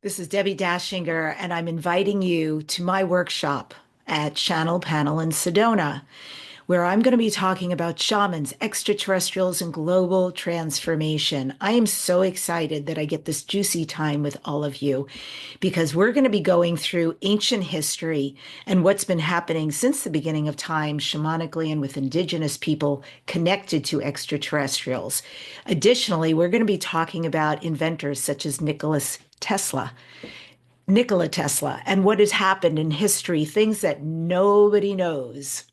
This is Debbi Dachinger, and I'm inviting you to my workshop at Channel Panel in Sedona, where I'm going to be talking about shamans, extraterrestrials, and global transformation. I am so excited that I get this juicy time with all of you because we're going to be going through ancient history and what's been happening since the beginning of time, shamanically and with indigenous people connected to extraterrestrials. Additionally, we're going to be talking about inventors such as Nikola Tesla, and what has happened in history, things that nobody knows.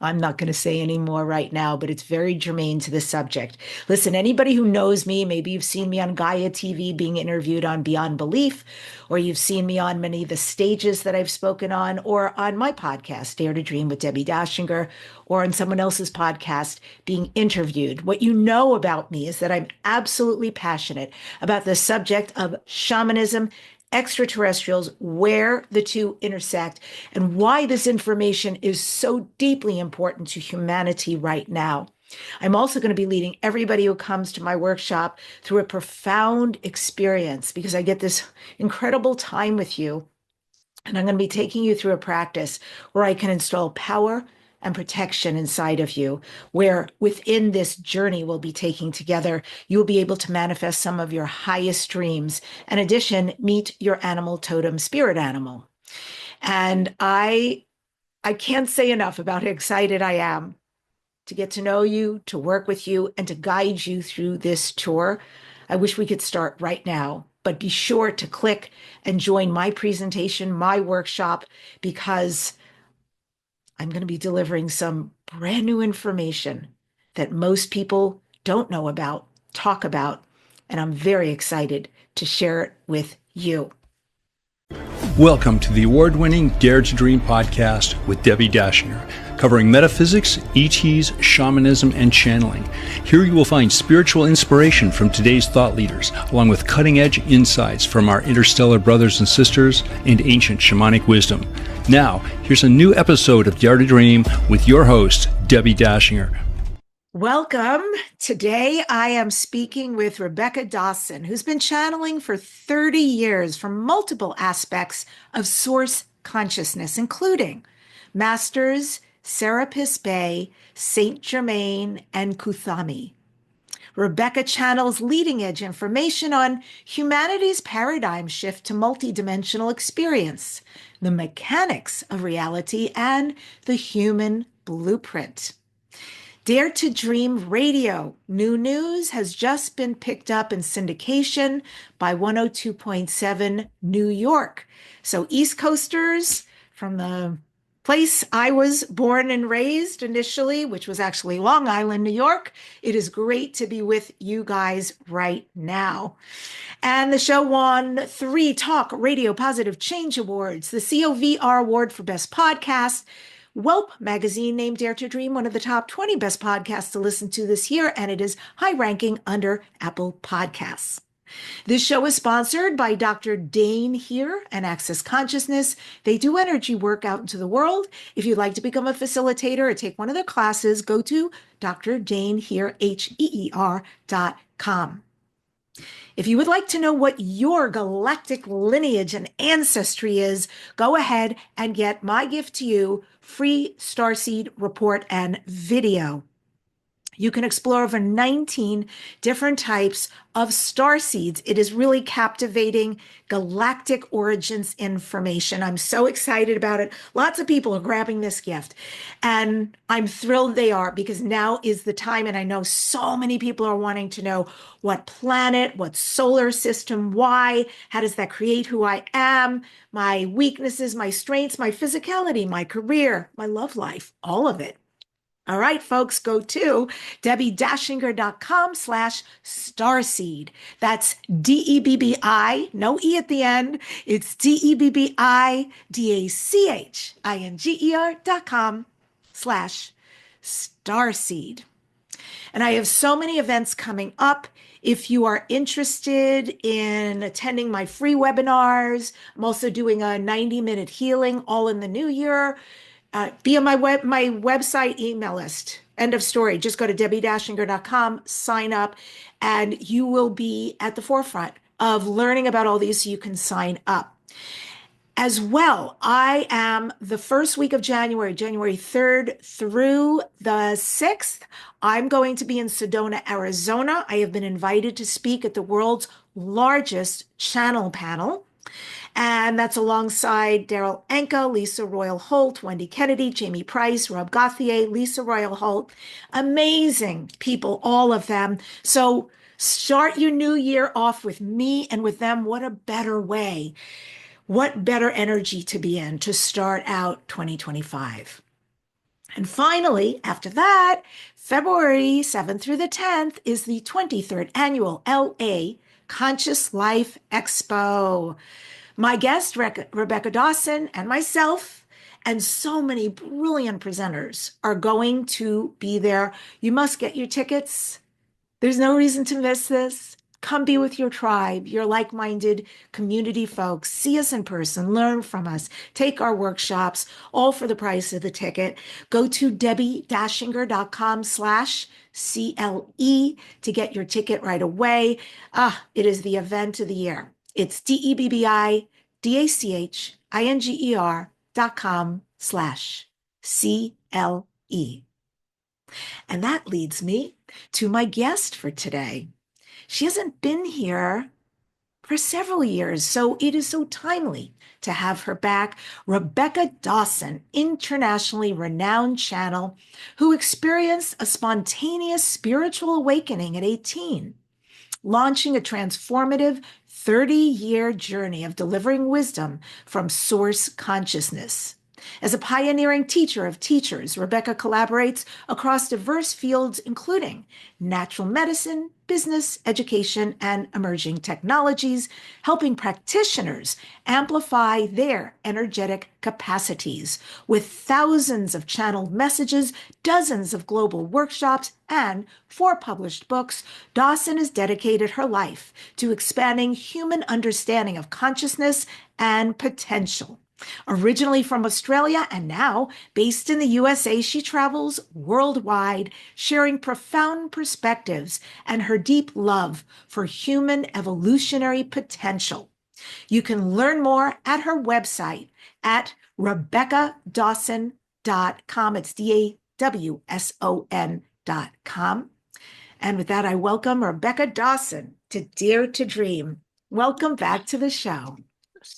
I'm not going to say any more right now, but it's very germane to the subject. Listen, anybody who knows me, maybe you've seen me on Gaia TV being interviewed on Beyond Belief, or you've seen me on many of the stages that I've spoken on, or on my podcast, Dare to Dream with Debbi Dachinger, or on someone else's podcast being interviewed. What you know about me is that I'm absolutely passionate about the subject of shamanism, extraterrestrials, where the two intersect, and why this information is so deeply important to humanity right now. I'm also going to be leading everybody who comes to my workshop through a profound experience because I get this incredible time with you. And I'm going to be taking you through a practice where I can install power and protection inside of you, where within this journey we'll be taking together, you'll be able to manifest some of your highest dreams. In addition, meet your animal totem spirit animal. And I can't say enough about how excited I am to get to know you, to work with you, and to guide you through this tour. I wish we could start right now, but be sure to click and join my presentation, my workshop, because I'm going to be delivering some brand new information that most people don't know about, talk about, and I'm very excited to share it with you. Welcome to the award-winning Dare to Dream podcast with Debbi Dachinger, covering metaphysics, ETs, shamanism, and channeling. Here you will find spiritual inspiration from today's thought leaders, along with cutting-edge insights from our interstellar brothers and sisters and ancient shamanic wisdom. Now, here's a new episode of Dare to Dream with your host, Debbi Dachinger. Welcome. Today I am speaking with Rebecca Dawson, who's been channeling for 30 years from multiple aspects of source consciousness, including Masters, Serapis Bay, Saint Germain, and Kuthami. Rebecca channels leading-edge information on humanity's paradigm shift to multidimensional experience, the mechanics of reality, and the human blueprint. Dare to Dream Radio, new news, has just been picked up in syndication by 102.7 New York. So East Coasters, from the place I was born and raised initially, which was actually Long Island, New York, it is great to be with you guys right now. And the show won 3 Talk Radio Positive Change Awards, the COVR Award for Best Podcast. Whelp magazine named Dare to Dream one of the top 20 best podcasts to listen to this year, and it is high ranking under Apple Podcasts. This show is sponsored by Dr. Dane here and Access Consciousness. They do energy work out into the world. If you'd like to become a facilitator or take one of their classes, go to drdanehere.com. If you would like to know what your galactic lineage and ancestry is, go ahead and get my gift to you, free starseed report and video. You can explore over 19 different types of starseeds. It is really captivating galactic origins information. I'm so excited about it. Lots of people are grabbing this gift, and I'm thrilled they are because now is the time. And I know so many people are wanting to know what planet, what solar system, why, how does that create who I am, my weaknesses, my strengths, my physicality, my career, my love life, all of it. All right, folks, go to DebbiDachinger.com/starseed. That's DEBBI, no E at the end. It's DEBBIDACHINGER.com/starseed. And I have so many events coming up. If you are interested in attending my free webinars, I'm also doing a 90-minute healing all in the new year. Be on my website email list. End of story. Just go to debbidachinger.com, sign up, and you will be at the forefront of learning about all these so you can sign up. As well, I am the first week of January, January 3rd through the 6th. I'm going to be in Sedona, Arizona. I have been invited to speak at the world's largest channel panel. And that's alongside Daryl Anka, Lisa Royal Holt, Wendy Kennedy, Jamie Price, Rob Gauthier, Lisa Royal Holt. Amazing people, all of them. So start your new year off with me and with them. What a better way. What better energy to be in to start out 2025. And finally, after that, February 7th through the 10th is the 23rd annual LA Conscious Life Expo. My guest, Rebecca Dawson, and myself, and so many brilliant presenters are going to be there. You must get your tickets. There's no reason to miss this. Come be with your tribe, your like-minded community folks. See us in person, learn from us, take our workshops, all for the price of the ticket. Go to debbidachinger.com/CLE to get your ticket right away. It is the event of the year. It's DEBBIDACHINGER.com/CLE. And that leads me to my guest for today. She hasn't been here for several years, so it is so timely to have her back. Rebecca Dawson, internationally renowned channel, who experienced a spontaneous spiritual awakening at 18, launching a transformative 30-year journey of delivering wisdom from source consciousness. As a pioneering teacher of teachers, Rebecca collaborates across diverse fields, including natural medicine, business, education, and emerging technologies, helping practitioners amplify their energetic capacities. With thousands of channeled messages, dozens of global workshops, and 4 published books, Dawson has dedicated her life to expanding human understanding of consciousness and potential. Originally from Australia and now based in the USA, she travels worldwide, sharing profound perspectives and her deep love for human evolutionary potential. You can learn more at her website at RebeccaDawson.com. It's DAWSON.com. And with that, I welcome Rebecca Dawson to Dare to Dream. Welcome back to the show.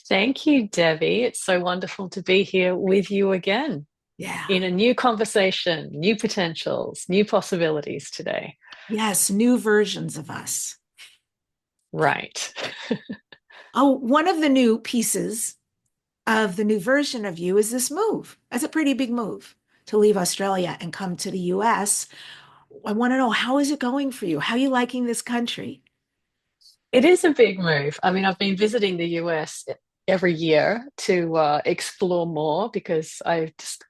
Thank you, Debbie. It's so wonderful to be here with you again. Yeah. In a new conversation, new potentials, new possibilities today. Yes, new versions of us. Right. One of the new pieces of the new version of you is this move. That's a pretty big move to leave Australia and come to the US. I want to know, how is it going for you? How are you liking this country? It is a big move. I mean, I've been visiting the US every year to explore more because I just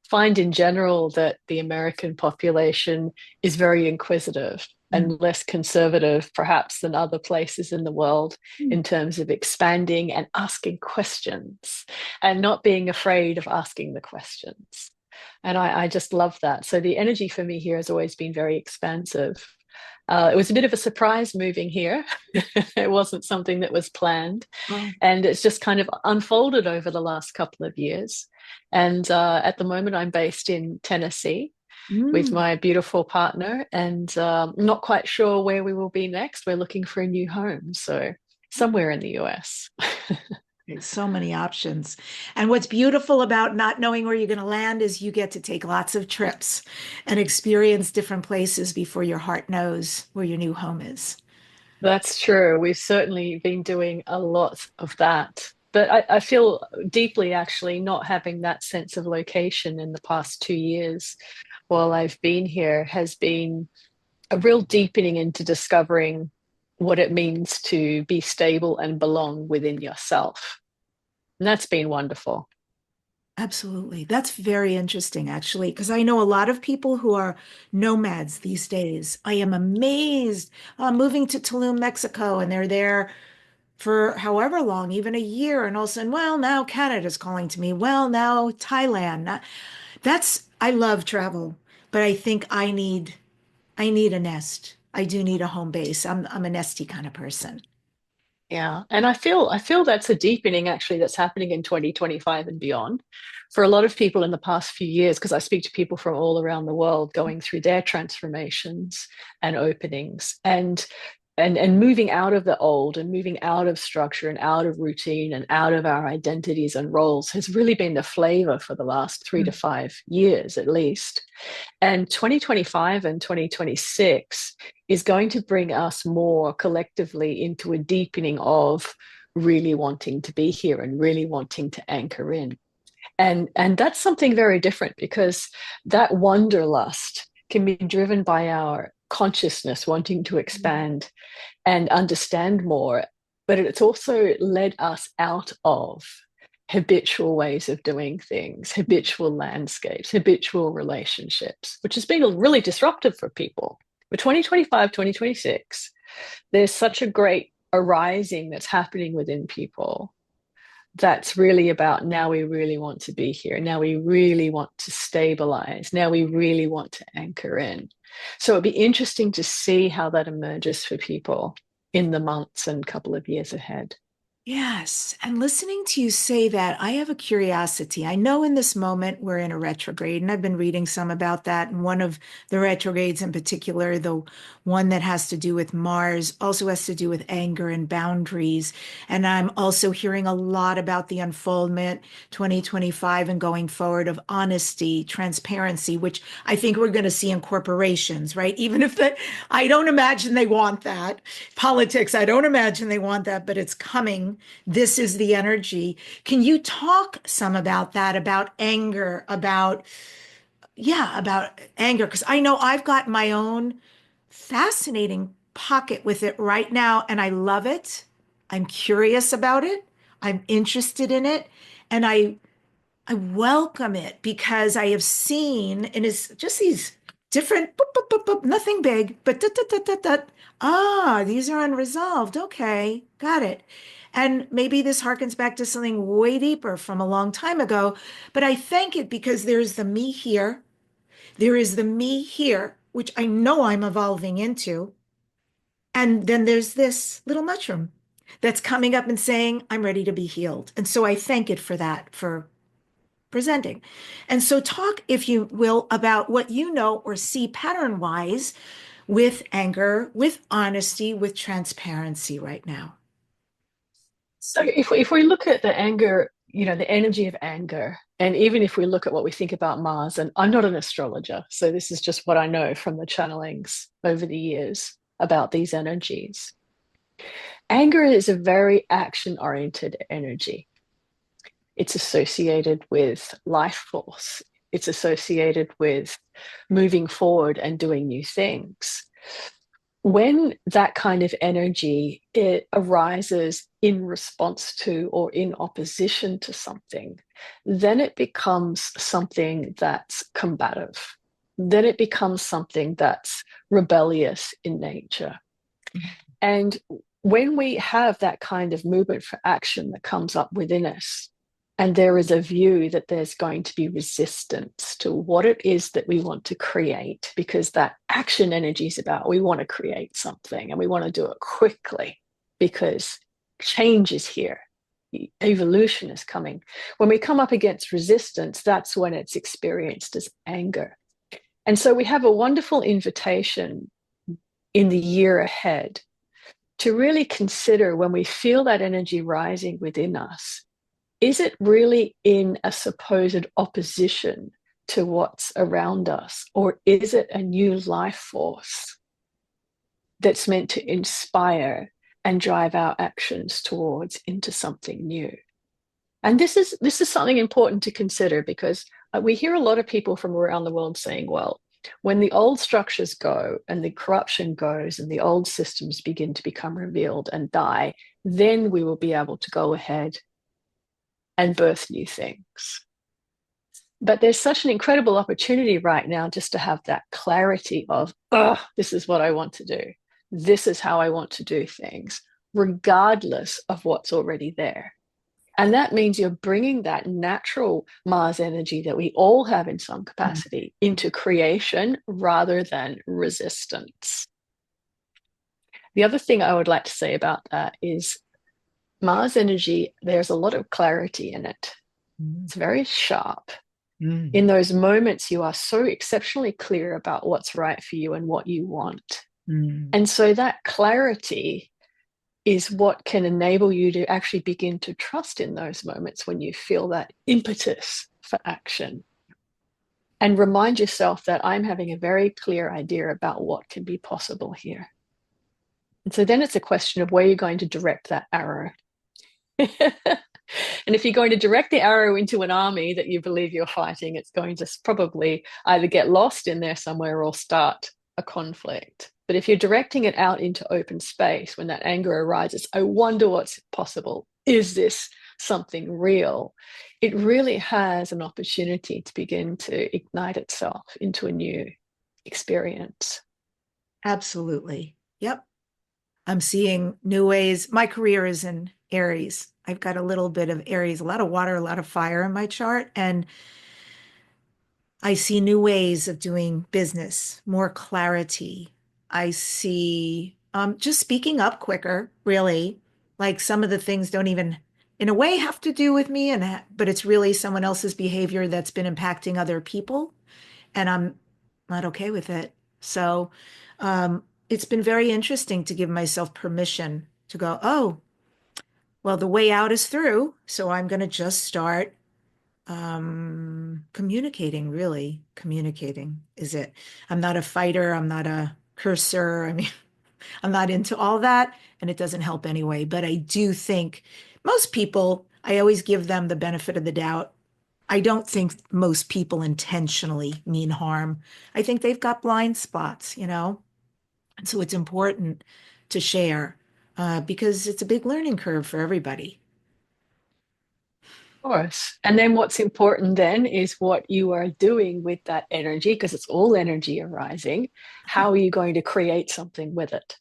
find in general that the American population is very inquisitive and less conservative, perhaps, than other places in the world in terms of expanding and asking questions and not being afraid of asking the questions. And I just love that. So the energy for me here has always been very expansive. It was a bit of a surprise moving here. It wasn't something that was planned. And it's just kind of unfolded over the last couple of years. And at the moment, I'm based in Tennessee with my beautiful partner, and not quite sure where we will be next. We're looking for a new home. So somewhere in the US. There's so many options. And what's beautiful about not knowing where you're going to land is you get to take lots of trips and experience different places before your heart knows where your new home is. That's true. We've certainly been doing a lot of that. But I feel deeply actually not having that sense of location in the past 2 years while I've been here has been a real deepening into discovering what it means to be stable and belong within yourself. And that's been wonderful. Absolutely. That's very interesting, actually, because I know a lot of people who are nomads these days. I am amazed, moving to Tulum, Mexico, and they're there for however long, even a year, and all of a sudden, well, now Canada's calling to me. Well, now Thailand. I love travel, but I think I need a nest. I do need a home base. I'm a nesty kind of person. Yeah. And I feel that's a deepening actually that's happening in 2025 and beyond. For a lot of people in the past few years, because I speak to people from all around the world going through their transformations and openings and moving out of the old and moving out of structure and out of routine and out of our identities and roles has really been the flavor for the last 3 to 5 years at least. And 2025 and 2026 is going to bring us more collectively into a deepening of really wanting to be here and really wanting to anchor in. And that's something very different because that wanderlust can be driven by our consciousness wanting to expand and understand more, but it's also led us out of habitual ways of doing things, habitual landscapes, habitual relationships, which has been really disruptive for people. For 2025, 2026, there's such a great arising that's happening within people that's really about now we really want to be here. Now we really want to stabilize. Now we really want to anchor in. So it'd be interesting to see how that emerges for people in the months and couple of years ahead. Yes. And listening to you say that, I have a curiosity. I know in this moment we're in a retrograde, and I've been reading some about that. And one of the retrogrades in particular, the one that has to do with Mars, also has to do with anger and boundaries. And I'm also hearing a lot about the unfoldment 2025 and going forward of honesty, transparency, which I think we're going to see in corporations, right? Even if that, I don't imagine they want that. Politics, I don't imagine they want that, but it's coming. This is the energy. Can you talk some about that, about anger, about anger? Because I know I've got my own fascinating pocket with it right now, and I love it. I'm curious about it. I'm interested in it. And I welcome it because I have seen, and it's just these different, boop, boop, boop, boop, nothing big, but da, da, da, da, da. Ah, these are unresolved. Okay, got it. And maybe this harkens back to something way deeper from a long time ago, but I thank it because there's the me here. There is the me here, which I know I'm evolving into. And then there's this little mushroom that's coming up and saying, I'm ready to be healed. And so I thank it for that, for presenting. And so, talk, if you will, about what you know or see pattern wise with anger, with honesty, with transparency right now. So if we look at the anger, the energy of anger, and even if we look at what we think about Mars, and I'm not an astrologer, so this is just what I know from the channelings over the years about these energies. Anger is a very action-oriented energy. It's associated with life force. It's associated with moving forward and doing new things. When that kind of energy it arises in response to or in opposition to something, then it becomes something that's combative. Then it becomes something that's rebellious in nature. And when we have that kind of movement for action that comes up within us, and there is a view that there's going to be resistance to what it is that we want to create, because that action energy is about we want to create something and we want to do it quickly because change is here. Evolution is coming. When we come up against resistance, that's when it's experienced as anger. And so we have a wonderful invitation in the year ahead to really consider when we feel that energy rising within us, is it really in a supposed opposition to what's around us? Or is it a new life force that's meant to inspire and drive our actions towards into something new? And this is something important to consider because we hear a lot of people from around the world saying, well, when the old structures go and the corruption goes and the old systems begin to become revealed and die, then we will be able to go ahead and birth new things. But there's such an incredible opportunity right now just to have that clarity of, oh, this is what I want to do. This is how I want to do things, regardless of what's already there. And that means you're bringing that natural Mars energy that we all have in some capacity into creation rather than resistance. The other thing I would like to say about that is Mars energy, there's a lot of clarity in it. It's very sharp. In those moments, you are so exceptionally clear about what's right for you and what you want. And so that clarity is what can enable you to actually begin to trust in those moments when you feel that impetus for action. And remind yourself that I'm having a very clear idea about what can be possible here. And so then it's a question of where you're going to direct that arrow. And if you're going to direct the arrow into an army that you believe you're fighting, it's going to probably either get lost in there somewhere or start a conflict. But if you're directing it out into open space, when that anger arises, I wonder what's possible. Is this something real? It really has an opportunity to begin to ignite itself into a new experience. Absolutely. Yep. I'm seeing new ways. My career is in Aries. I've got a little bit of Aries, a lot of water, a lot of fire in my chart. And I see new ways of doing business, more clarity. I see just speaking up quicker, really. Like some of the things don't even, in a way, have to do with me, but it's really someone else's behavior that's been impacting other people, and I'm not okay with it. So it's been very interesting to give myself permission to go, oh, well, the way out is through, so I'm going to just start communicating, really. Communicating is it. I'm not a fighter. I'm not a cursor. I mean, I'm not into all that, and it doesn't help anyway. But I do think most people, I always give them the benefit of the doubt. I don't think most people intentionally mean harm. I think they've got blind spots, you know? And so it's important to share because it's a big learning curve for everybody. Of course. And then what's important then is what you are doing with that energy, because it's all energy arising. How are you going to create something with it?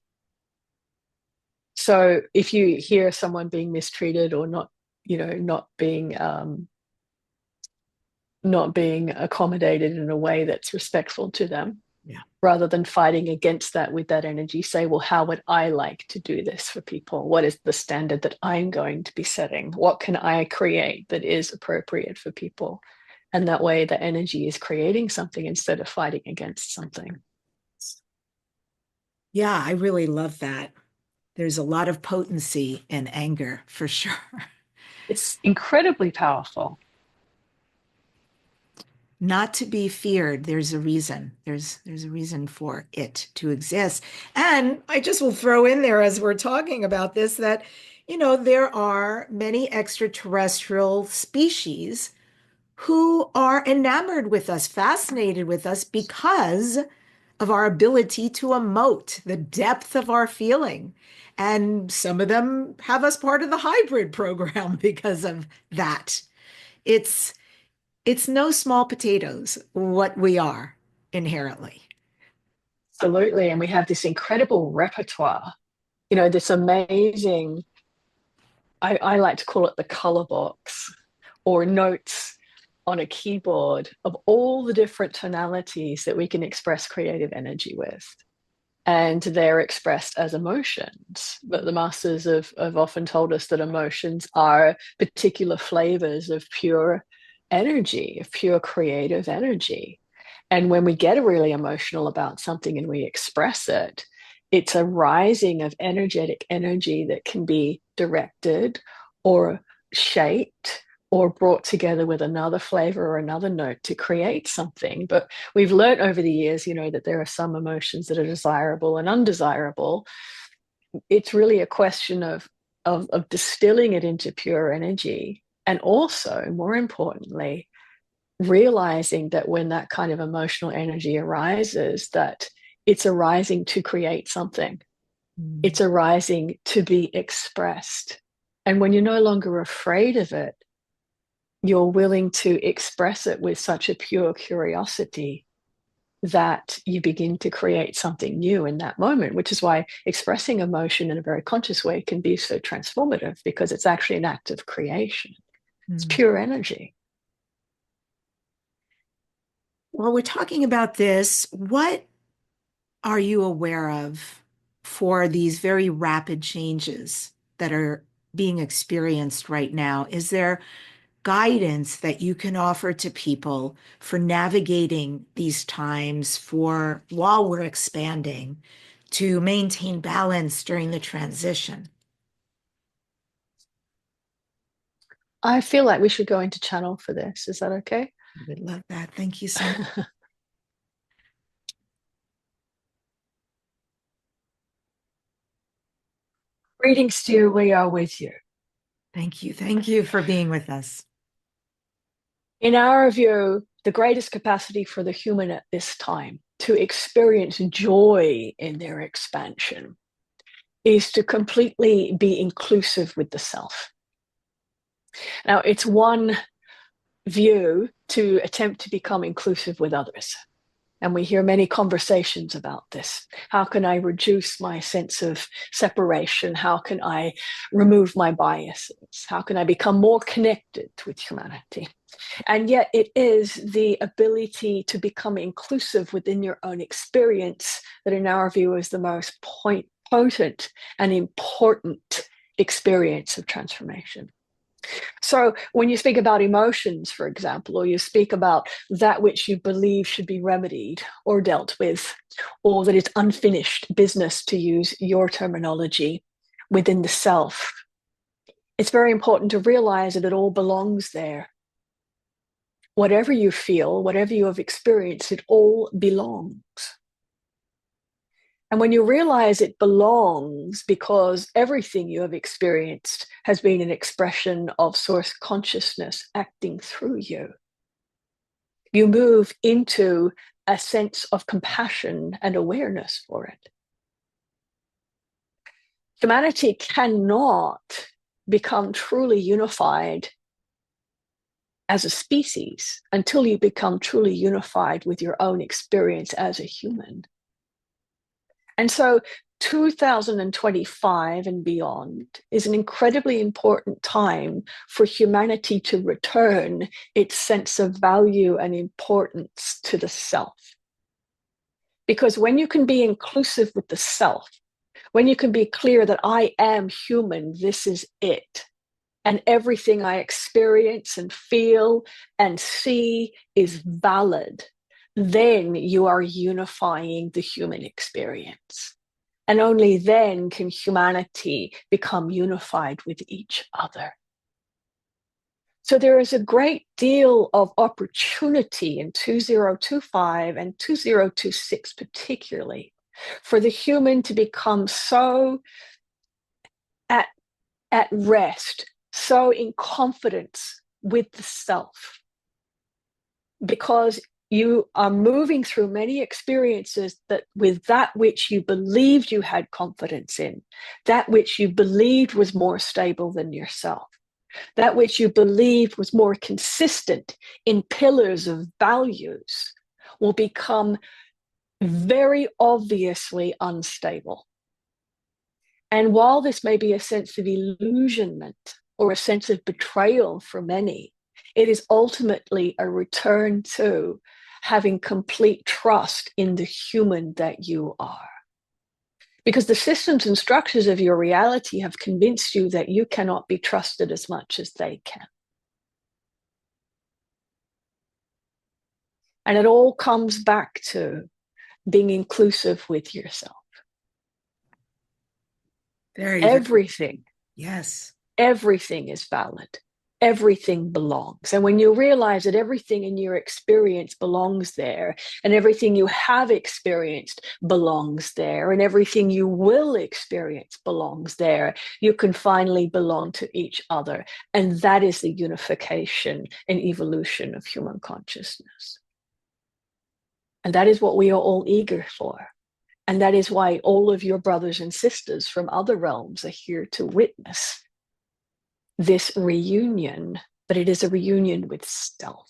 So if you hear someone being mistreated or not, not being accommodated in a way that's respectful to them, Yeah. rather than fighting against that with that energy, say, well, how would I like to do this for people? What is the standard that I'm going to be setting? What can I create that is appropriate for people? And that way the energy is creating something instead of fighting against something. Yeah, I really love that. There's a lot of potency in anger for sure. It's incredibly powerful. Not to be feared. There's a reason. There's a reason for it to exist. And I just will throw in there as we're talking about this that, there are many extraterrestrial species who are enamored with us, fascinated with us because of our ability to emote, the depth of our feeling. And some of them have us part of the hybrid program because of that. It's it's no small potatoes what we are inherently. Absolutely. And we have this incredible repertoire, this amazing, I like to call it the color box or notes on a keyboard of all the different tonalities that we can express creative energy with. And they're expressed as emotions. But the masters have often told us that emotions are particular flavors of pure energy, of pure creative energy. And when we get really emotional about something and we express it, it's a rising of energetic energy that can be directed or shaped or brought together with another flavor or another note to create something. But we've learned over the years, that there are some emotions that are desirable and undesirable. It's really a question of distilling it into pure energy. And also, more importantly, realizing that when that kind of emotional energy arises, that it's arising to create something. It's arising to be expressed. And when you're no longer afraid of it, you're willing to express it with such a pure curiosity that you begin to create something new in that moment, which is why expressing emotion in a very conscious way can be so transformative, because it's actually an act of creation. It's pure energy. Well, we're talking about this. What are you aware of for these very rapid changes that are being experienced right now? Is there guidance that you can offer to people for navigating these times for while we're expanding to maintain balance during the transition? I feel like we should go into channel for this. Is that okay? I would love that. Thank you so much. Greetings to you. We are with you. Thank you. Thank you for being with us. In our view, the greatest capacity for the human at this time to experience joy in their expansion is to completely be inclusive with the self. Now, it's one view to attempt to become inclusive with others. And we hear many conversations about this. How can I reduce my sense of separation? How can I remove my biases? How can I become more connected with humanity? And yet it is the ability to become inclusive within your own experience that in our view is the most potent and important experience of transformation. So when you speak about emotions, for example, or you speak about that which you believe should be remedied or dealt with, or that it's unfinished business, to use your terminology, within the self, it's very important to realize that it all belongs there. Whatever you feel, whatever you have experienced, it all belongs. And when you realize it belongs because everything you have experienced has been an expression of source consciousness acting through you, you move into a sense of compassion and awareness for it. Humanity cannot become truly unified as a species until you become truly unified with your own experience as a human. And so 2025 and beyond is an incredibly important time for humanity to return its sense of value and importance to the self. Because when you can be inclusive with the self, when you can be clear that I am human, this is it, and everything I experience and feel and see is valid, then you are unifying the human experience. And only then can humanity become unified with each other. So there is a great deal of opportunity in 2025 and 2026 particularly for the human to become so at rest, so in confidence with the self, because you are moving through many experiences that with that which you believed you had confidence in, that which you believed was more stable than yourself, that which you believed was more consistent in pillars of values, will become very obviously unstable. And while this may be a sense of illusionment or a sense of betrayal for many, it is ultimately a return to having complete trust in the human that you are. Because the systems and structures of your reality have convinced you that you cannot be trusted as much as they can. And it all comes back to being inclusive with yourself. Everything. Yes. Everything is valid. Everything belongs. And when you realize that everything in your experience belongs there, and everything you have experienced belongs there, and everything you will experience belongs there, you can finally belong to each other. And that is the unification and evolution of human consciousness. And that is what we are all eager for. And that is why all of your brothers and sisters from other realms are here to witness this reunion, but it is a reunion with self.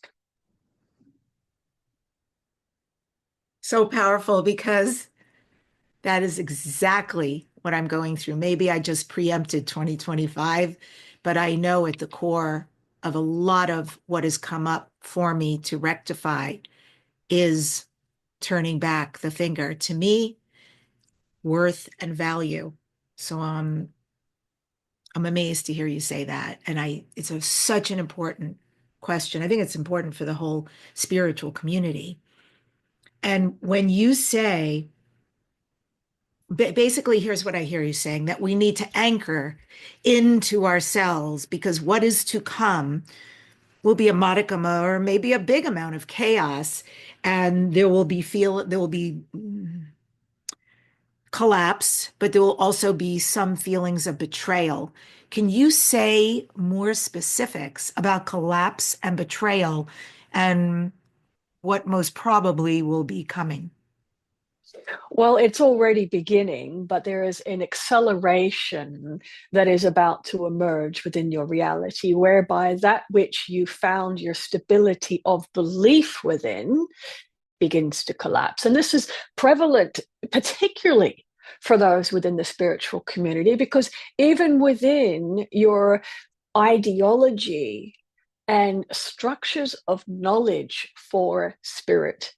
So powerful because that is exactly what I'm going through. Maybe I just preempted 2025, but I know at the core of a lot of what has come up for me to rectify is turning back the finger to me, worth and value. So I'm amazed to hear you say that. And such an important question. I think it's important for the whole spiritual community. And when you say, basically, here's what I hear you saying, that we need to anchor into ourselves because what is to come will be a modicum or maybe a big amount of chaos, and there will be collapse, but there will also be some feelings of betrayal. Can you say more specifics about collapse and betrayal and what most probably will be coming? Well, it's already beginning, but there is an acceleration that is about to emerge within your reality, whereby that which you found your stability of belief within begins to collapse. And this is prevalent, particularly for those within the spiritual community, because even within your ideology and structures of knowledge for spirit,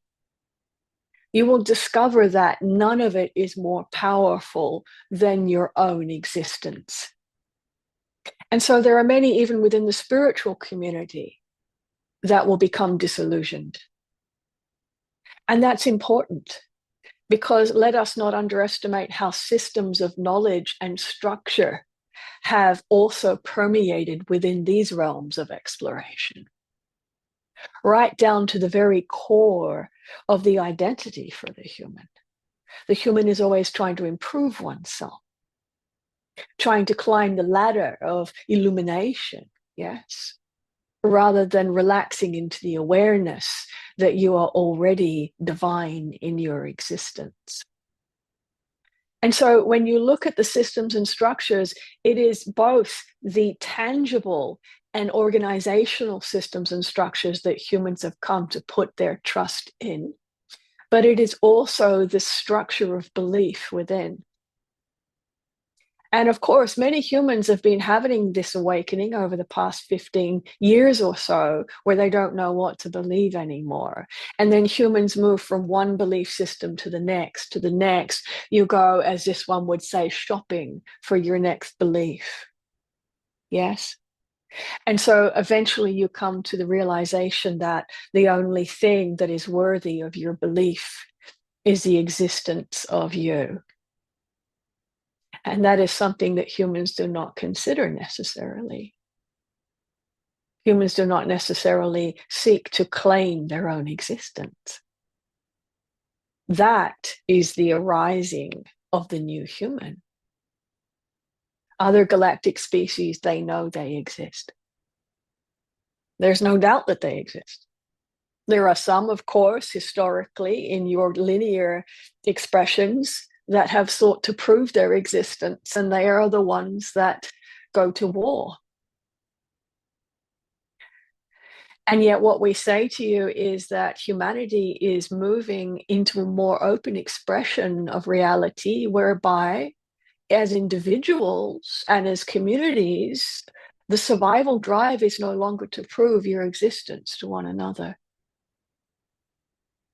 you will discover that none of it is more powerful than your own existence. And so there are many, even within the spiritual community, that will become disillusioned. And that's important because let us not underestimate how systems of knowledge and structure have also permeated within these realms of exploration, right down to the very core of the identity for the human. The human is always trying to improve oneself, trying to climb the ladder of illumination, yes, rather than relaxing into the awareness that you are already divine in your existence. And so when you look at the systems and structures, it is both the tangible and organizational systems and structures that humans have come to put their trust in, but it is also the structure of belief within. And of course, many humans have been having this awakening over the past 15 years or so, where they don't know what to believe anymore. And then humans move from one belief system to the next, to the next. You go, as this one would say, shopping for your next belief. Yes? And so eventually you come to the realization that the only thing that is worthy of your belief is the existence of you. And that is something that humans do not consider necessarily. Humans do not necessarily seek to claim their own existence. That is the arising of the new human. Other galactic species, they know they exist. There's no doubt that they exist. There are some, of course, historically in your linear expressions that have sought to prove their existence, and they are the ones that go to war. And yet what we say to you is that humanity is moving into a more open expression of reality, whereby as individuals and as communities, the survival drive is no longer to prove your existence to one another,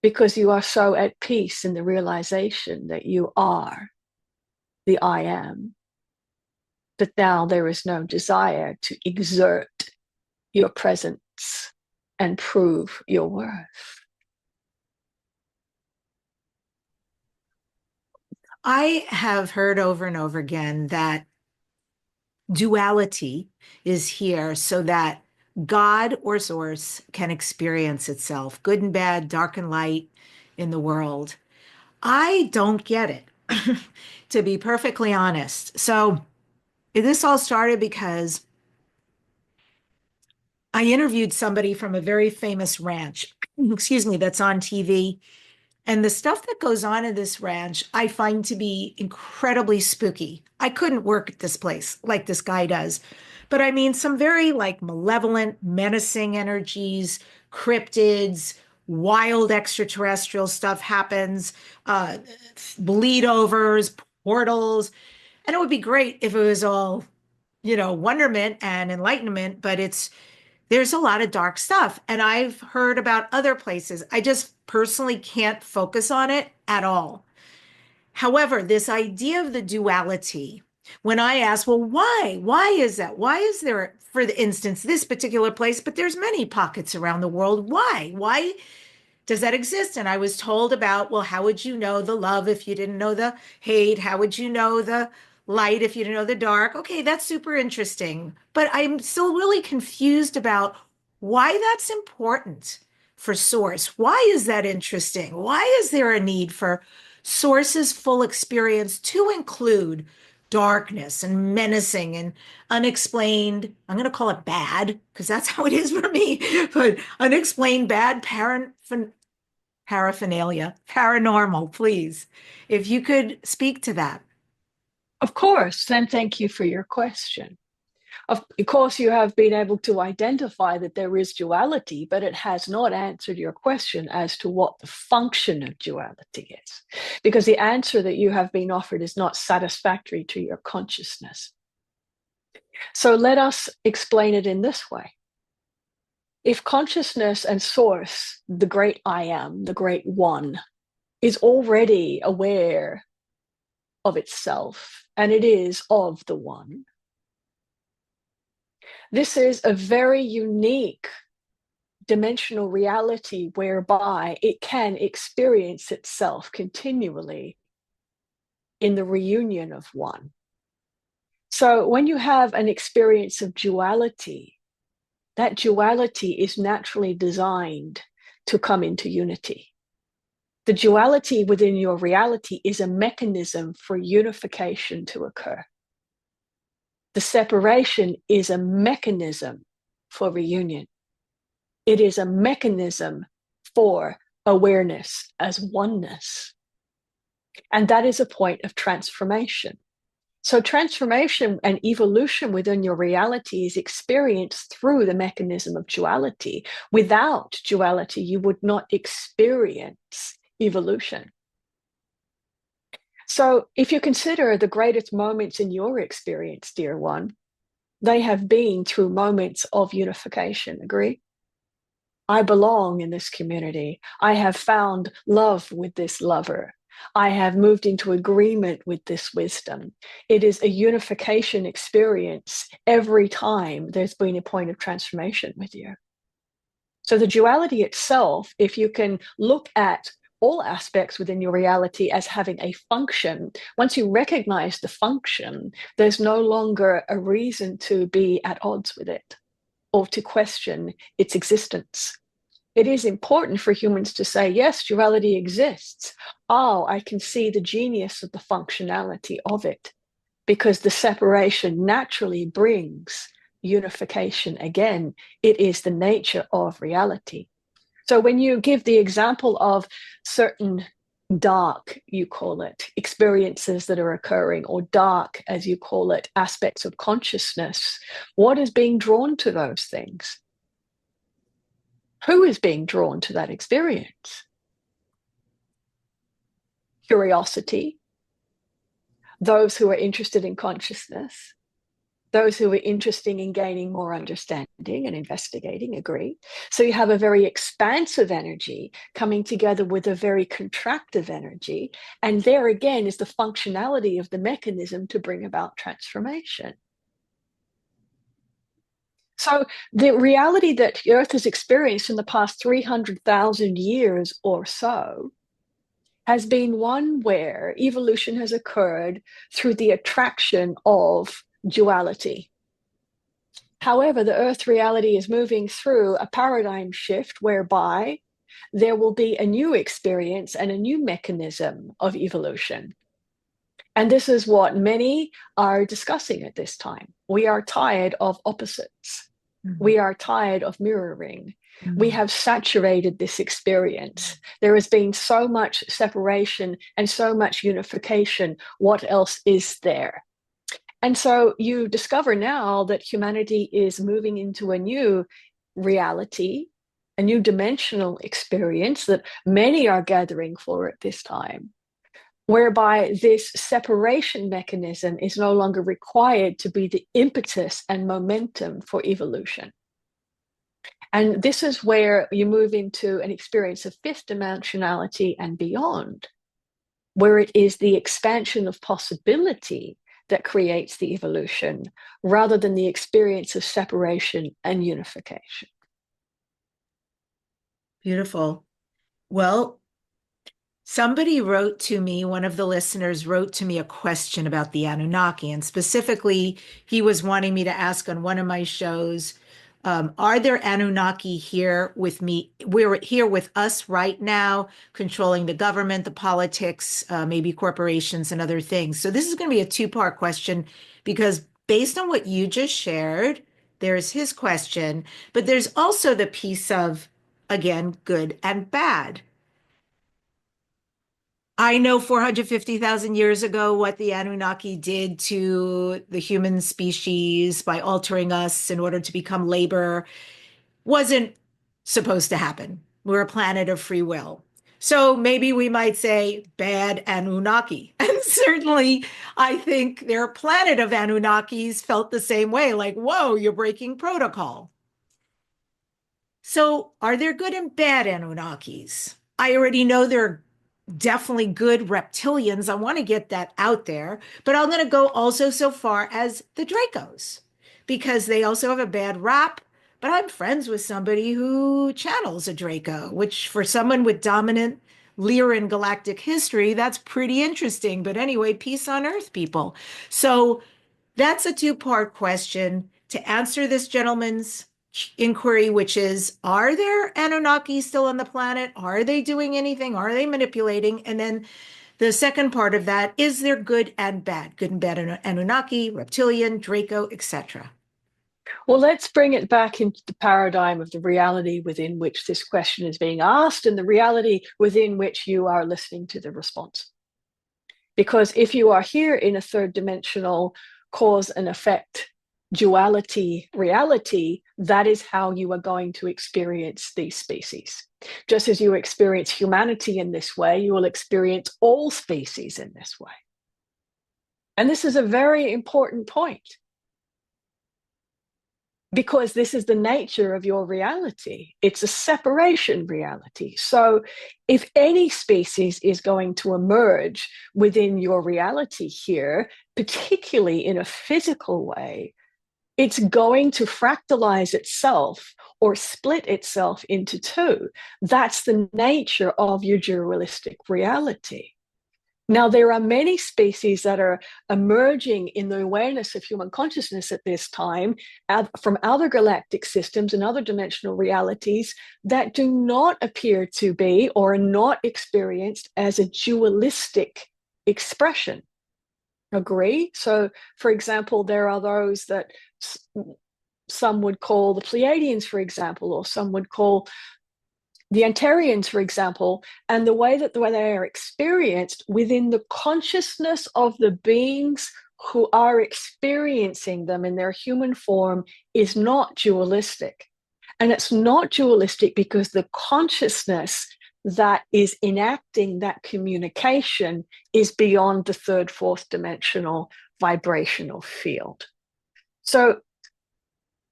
because you are so at peace in the realization that you are the I am, that now there is no desire to exert your presence and prove your worth. I have heard over and over again that duality is here so that God or source can experience itself, good and bad, dark and light in the world. I don't get it, to be perfectly honest. So this all started because I interviewed somebody from a very famous ranch, excuse me, that's on TV. And the stuff that goes on in this ranch, I find to be incredibly spooky. I couldn't work at this place like this guy does. But I mean, some very like malevolent, menacing energies, cryptids, wild extraterrestrial stuff happens, bleed overs, portals. And it would be great if it was all, wonderment and enlightenment, but there's a lot of dark stuff. And I've heard about other places. I just personally can't focus on it at all. However, this idea of the duality, when I ask, well, why? Why is that? Why is there, for instance, this particular place, but there's many pockets around the world? Why? Why does that exist? And I was told about, well, how would you know the love if you didn't know the hate? How would you know the light if you didn't know the dark? Okay, that's super interesting. But I'm still really confused about why that's important for Source. Why is that interesting? Why is there a need for Source's full experience to include darkness and menacing and unexplained? I'm going to call it bad because that's how it is for me, but unexplained bad paraphernalia, paranormal, please. If you could speak to that. Of course, and thank you for your question. Of course, you have been able to identify that there is duality, but it has not answered your question as to what the function of duality is, because the answer that you have been offered is not satisfactory to your consciousness. So let us explain it in this way. If consciousness and Source, the great I am, the great one, is already aware of itself, and it is of the one, this is a very unique dimensional reality whereby it can experience itself continually in the reunion of one. So when you have an experience of duality, that duality is naturally designed to come into unity. The duality within your reality is a mechanism for unification to occur. The separation is a mechanism for reunion. It is a mechanism for awareness as oneness. And that is a point of transformation. So transformation and evolution within your reality is experienced through the mechanism of duality. Without duality, you would not experience evolution. So if you consider the greatest moments in your experience, dear one, they have been through moments of unification. Agree? I belong in this community. I have found love with this lover. I have moved into agreement with this wisdom. It is a unification experience every time there's been a point of transformation with you. So the duality itself, if you can look at all aspects within your reality as having a function, once you recognize the function, there's no longer a reason to be at odds with it or to question its existence. It is important for humans to say, yes, duality exists. Oh, I can see the genius of the functionality of it, because the separation naturally brings unification again. It is the nature of reality. So when you give the example of certain dark, you call it, experiences that are occurring, or dark, as you call it, aspects of consciousness, what is being drawn to those things? Who is being drawn to that experience? Curiosity, those who are interested in consciousness, those who are interested in gaining more understanding and investigating, agree. So you have a very expansive energy coming together with a very contractive energy. And there again is the functionality of the mechanism to bring about transformation. So the reality that the Earth has experienced in the past 300,000 years or so has been one where evolution has occurred through the attraction of duality. However, the Earth reality is moving through a paradigm shift whereby there will be a new experience and a new mechanism of evolution. And this is what many are discussing at this time. We are tired of opposites. Mm-hmm. We are tired of mirroring. Mm-hmm. We have saturated this experience. There has been so much separation and so much unification. What else is there? And so you discover now that humanity is moving into a new reality, a new dimensional experience that many are gathering for at this time, whereby this separation mechanism is no longer required to be the impetus and momentum for evolution. And this is where you move into an experience of fifth dimensionality and beyond, where it is the expansion of possibility that creates the evolution, rather than the experience of separation and unification. Beautiful. Well, somebody wrote to me, one of the listeners wrote to me a question about the Anunnaki, and specifically, he was wanting me to ask on one of my shows, are there Anunnaki here with me? We're here with us right now, controlling the government, the politics, maybe corporations and other things. So this is going to be a two-part question, because based on what you just shared, there's his question, but there's also the piece of, again, good and bad. I know 450,000 years ago what the Anunnaki did to the human species by altering us in order to become labor wasn't supposed to happen. We're a planet of free will. So maybe we might say bad Anunnaki. And certainly, I think their planet of Anunnakis felt the same way, like, whoa, you're breaking protocol. So are there good and bad Anunnakis? I already know there are definitely good reptilians. I want to get that out there, but I'm going to go also so far as the Dracos, because they also have a bad rap. But I'm friends with somebody who channels a Draco, which for someone with dominant Lyran galactic history, that's pretty interesting. But anyway, peace on earth, people. So that's a two-part question to answer this gentleman's inquiry, which is, are there Anunnaki still on the planet? Are they doing anything? Are they manipulating? And then the second part of that, is there good and bad Anunnaki, reptilian, Draco, etc.? Well, let's bring it back into the paradigm of the reality within which this question is being asked and the reality within which you are listening to the response. Because if you are here in a third dimensional cause and effect duality reality, that is how you are going to experience these species. Just as you experience humanity in this way, you will experience all species in this way. And this is a very important point, because this is the nature of your reality. It's a separation reality. So if any species is going to emerge within your reality here, particularly in a physical way, it's going to fractalize itself or split itself into two. That's the nature of your dualistic reality. Now, there are many species that are emerging in the awareness of human consciousness at this time from other galactic systems and other dimensional realities that do not appear to be or are not experienced as a dualistic expression. Agree? So, for example, there are those that some would call the Pleiadians, for example, or some would call the Antarians, for example, and the way they are experienced within the consciousness of the beings who are experiencing them in their human form is not dualistic. And it's not dualistic because the consciousness that is enacting that communication is beyond the third, fourth dimensional vibrational field. So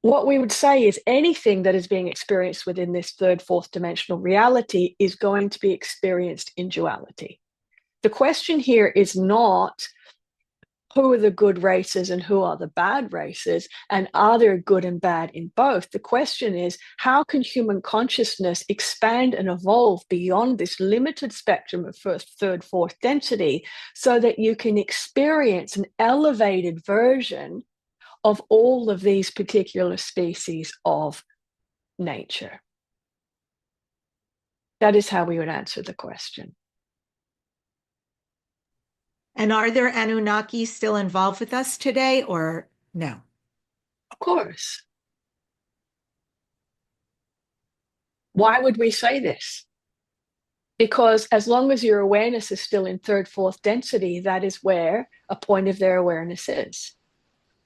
what we would say is anything that is being experienced within this third, fourth dimensional reality is going to be experienced in duality. The question here is not who are the good races and who are the bad races, and are there good and bad in both? The question is, how can human consciousness expand and evolve beyond this limited spectrum of first, third, fourth density so that you can experience an elevated version of all of these particular species of nature? That is how we would answer the question. And are there Anunnaki still involved with us today, or no? Of course. Why would we say this? Because as long as your awareness is still in third, fourth density, that is where a point of their awareness is.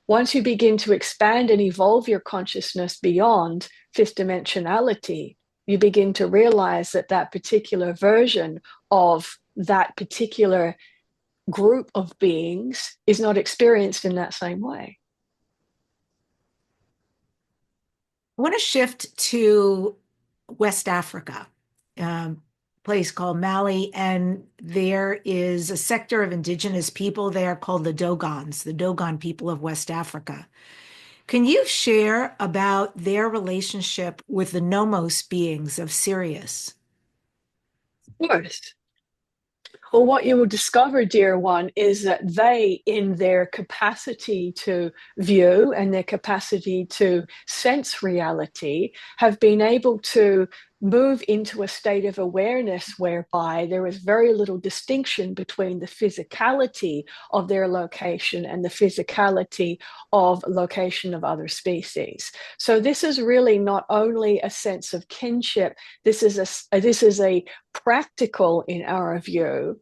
Once you begin to expand and evolve your consciousness beyond fifth dimensionality, you begin to realize that that particular version of that particular group of beings is not experienced in that same way. I want to shift to West Africa, place called Mali, and there is a sector of indigenous people there called the Dogons, the Dogon people of West Africa. Can you share about their relationship with the Nomos beings of Sirius? Of course. Well, what you will discover, dear one, is that they, in their capacity to view and their capacity to sense reality, have been able to move into a state of awareness whereby there is very little distinction between the physicality of their location and the physicality of location of other species. So this is really not only a sense of kinship, this is a practical, in our view,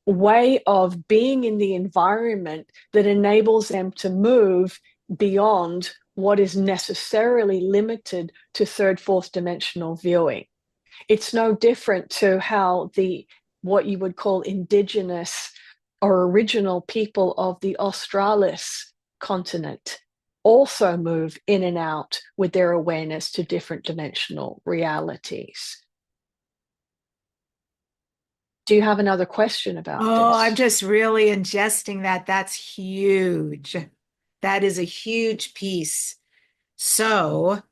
way of being in the environment that enables them to move beyond what is necessarily limited to third, fourth dimensional viewing. It's no different to how what you would call indigenous or original people of the Australis continent also move in and out with their awareness to different dimensional realities. Do you have another question about this? Oh, I'm just really ingesting that. That's huge. That is a huge piece. So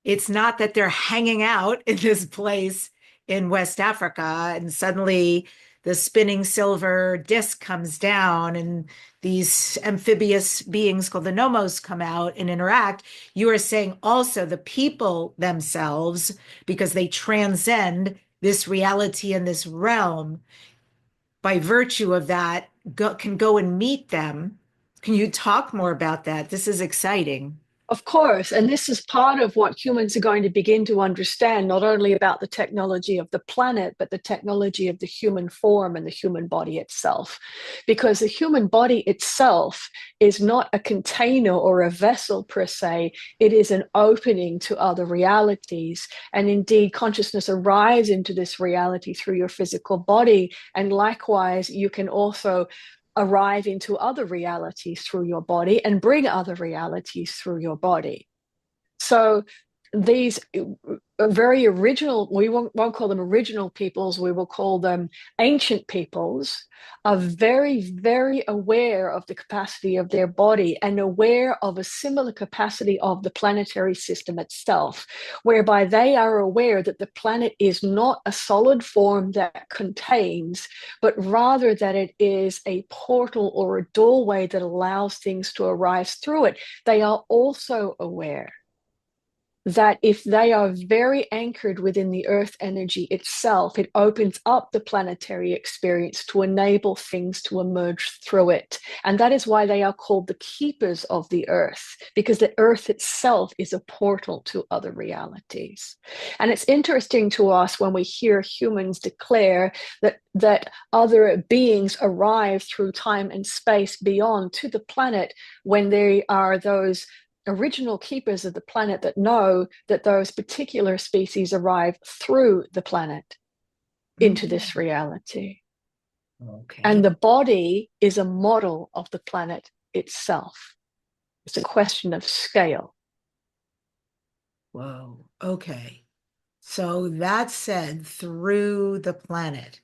it's not that they're hanging out in this place in West Africa and suddenly the spinning silver disc comes down and these amphibious beings called the Nomos come out and interact. You are saying also the people themselves, because they transcend this reality and this realm, by virtue of that, can go and meet them. Can you talk more about that? This is exciting. Of course, and this is part of what humans are going to begin to understand, not only about the technology of the planet, but the technology of the human form and the human body itself. Because the human body itself is not a container or a vessel per se, it is an opening to other realities. And indeed, consciousness arrives into this reality through your physical body. And likewise, you can also arrive into other realities through your body and bring other realities through your body. So these very original, we won't call them original peoples, we will call them ancient peoples, are very, very aware of the capacity of their body and aware of a similar capacity of the planetary system itself, whereby they are aware that the planet is not a solid form that contains, but rather that it is a portal or a doorway that allows things to arise through it. They are also aware that if they are very anchored within the earth energy itself, it opens up the planetary experience to enable things to emerge through it. And that is why they are called the keepers of the earth, because the earth itself is a portal to other realities. And it's interesting to us when we hear humans declare that other beings arrive through time and space beyond to the planet, when they are those original keepers of the planet that know that those particular species arrive through the planet into this reality. Okay. And the body is a model of the planet itself. It's a question of scale. Whoa. Okay. So that said, through the planet,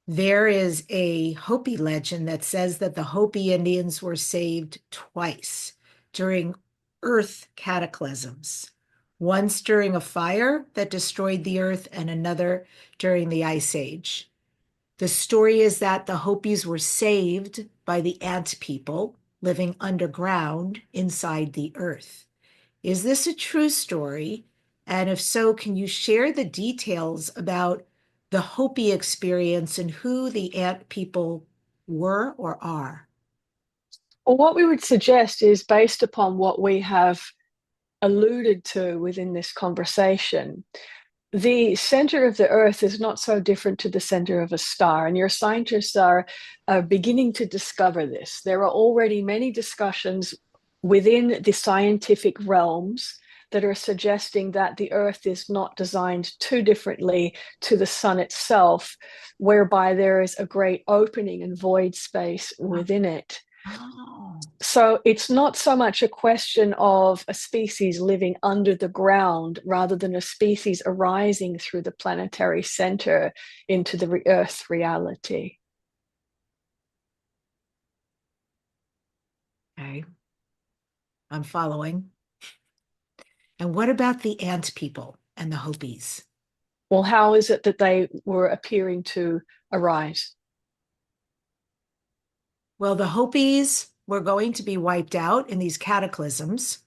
there is a Hopi legend that says that the Hopi Indians were saved twice during earth cataclysms. Once during a fire that destroyed the earth and another during the Ice Age. The story is that the Hopis were saved by the ant people living underground inside the earth. Is this a true story? And if so, can you share the details about the Hopi experience and who the ant people were or are? Well, what we would suggest is, based upon what we have alluded to within this conversation, the center of the earth is not so different to the center of a star, and your scientists are beginning to discover this. There are already many discussions within the scientific realms that are suggesting that the Earth is not designed too differently to the sun itself, whereby there is a great opening and void space within it. Oh. So it's not so much a question of a species living under the ground rather than a species arising through the planetary center into the Earth reality. Okay. I'm following. And what about the ant people and the Hopis? Well, how is it that they were appearing to arise? Well, the Hopis were going to be wiped out in these cataclysms.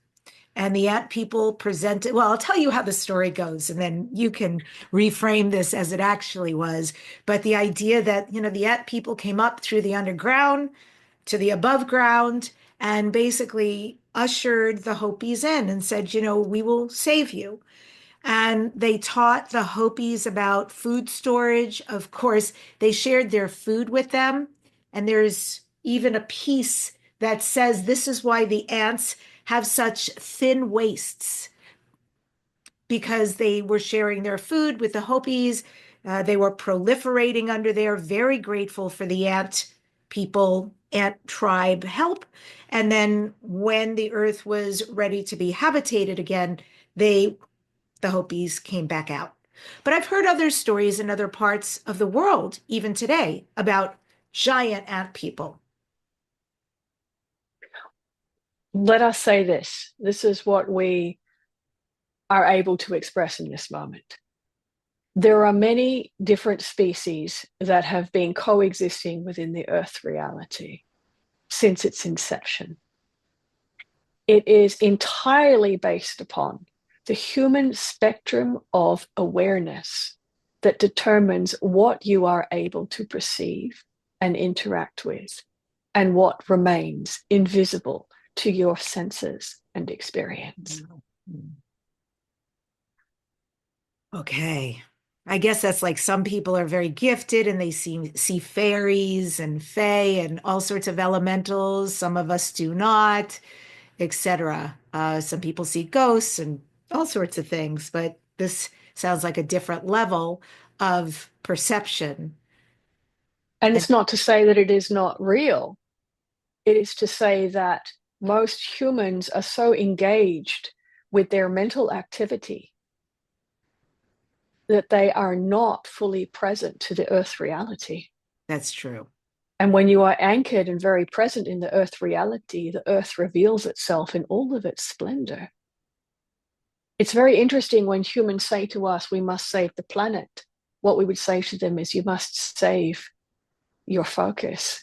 And the ant people presented, well, I'll tell you how the story goes, and then you can reframe this as it actually was. But the idea that, the ant people came up through the underground to the above ground and basically ushered the Hopis in and said, we will save you. And they taught the Hopis about food storage. Of course, they shared their food with them. And there's even a piece that says this is why the ants have such thin waists, because they were sharing their food with the Hopis. They were proliferating under there, very grateful for the ant people, ant tribe help. And then when the earth was ready to be habitated again, the Hopis came back out. But I've heard other stories in other parts of the world, even today, about giant ant people. Let us say this. This is what we are able to express in this moment. There are many different species that have been coexisting within the Earth reality since its inception. It is entirely based upon the human spectrum of awareness that determines what you are able to perceive and interact with, and what remains invisible to your senses and experience. Okay. I guess that's like some people are very gifted and they see fairies and fae and all sorts of elementals. Some of us do not, etc. Some people see ghosts and all sorts of things, but this sounds like a different level of perception. And it's not to say that it is not real. It is to say that most humans are so engaged with their mental activity that they are not fully present to the Earth reality. That's true. And when you are anchored and very present in the Earth reality, the Earth reveals itself in all of its splendor. It's very interesting when humans say to us, we must save the planet. What we would say to them is, you must save your focus.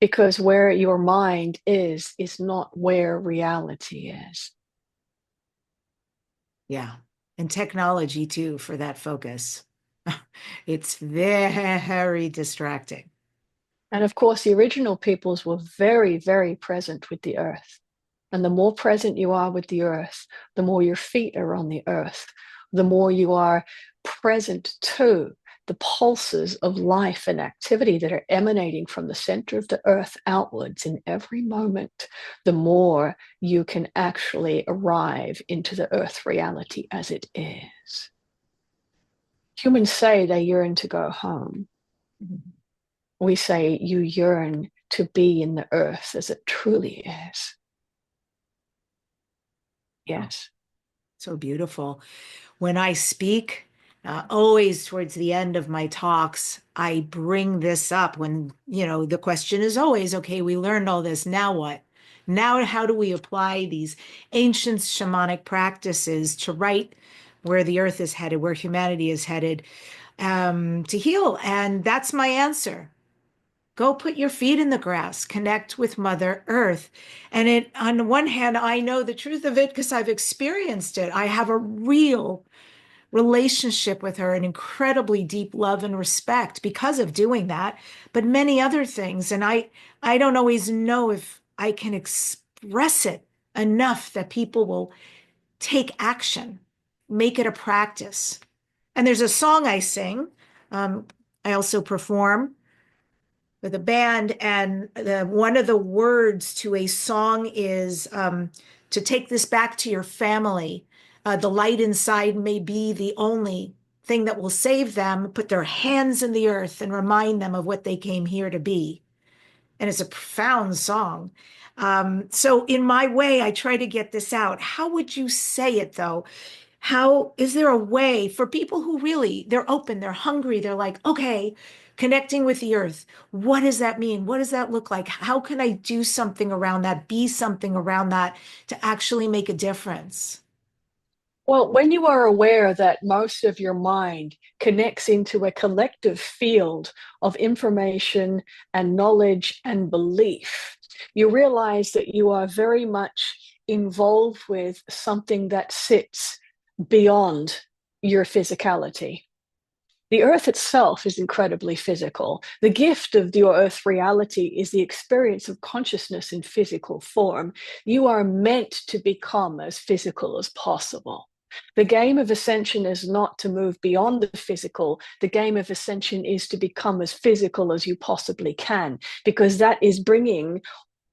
Because where your mind is not where reality is. Yeah. And technology too, for that focus. It's very distracting. And of course, the original peoples were very, very present with the earth. And the more present you are with the earth, the more your feet are on the earth, the more you are present to the pulses of life and activity that are emanating from the center of the earth outwards in every moment, the more you can actually arrive into the earth reality as it is. Humans say they yearn to go home. We say you yearn to be in the earth as it truly is. Yes. So beautiful. When I speak, always towards the end of my talks, I bring this up when, the question is always, okay, we learned all this. Now what? Now, how do we apply these ancient shamanic practices to right where the earth is headed, where humanity is headed, to heal? And that's my answer. Go put your feet in the grass, connect with Mother Earth. And on the one hand, I know the truth of it because I've experienced it. I have a real relationship with her, an incredibly deep love and respect because of doing that, but many other things. And I don't always know if I can express it enough that people will take action, make it a practice. And there's a song I sing. I also perform with a band, and one of the words to a song is to take this back to your family. The light inside may be the only thing that will save them. Put their hands in the earth and remind them of what they came here to be. And it's a profound song. So in my way, I try to get this out. How would you say it, though? How is there a way for people who really, they're open, they're hungry, they're like, okay, connecting with the earth. What does that mean? What does that look like? How can I do something around that, be something around that to actually make a difference? Well, when you are aware that most of your mind connects into a collective field of information and knowledge and belief, you realize that you are very much involved with something that sits beyond your physicality. The earth itself is incredibly physical. The gift of your earth reality is the experience of consciousness in physical form. You are meant to become as physical as possible. The game of ascension is not to move beyond the physical. The game of ascension is to become as physical as you possibly can, because that is bringing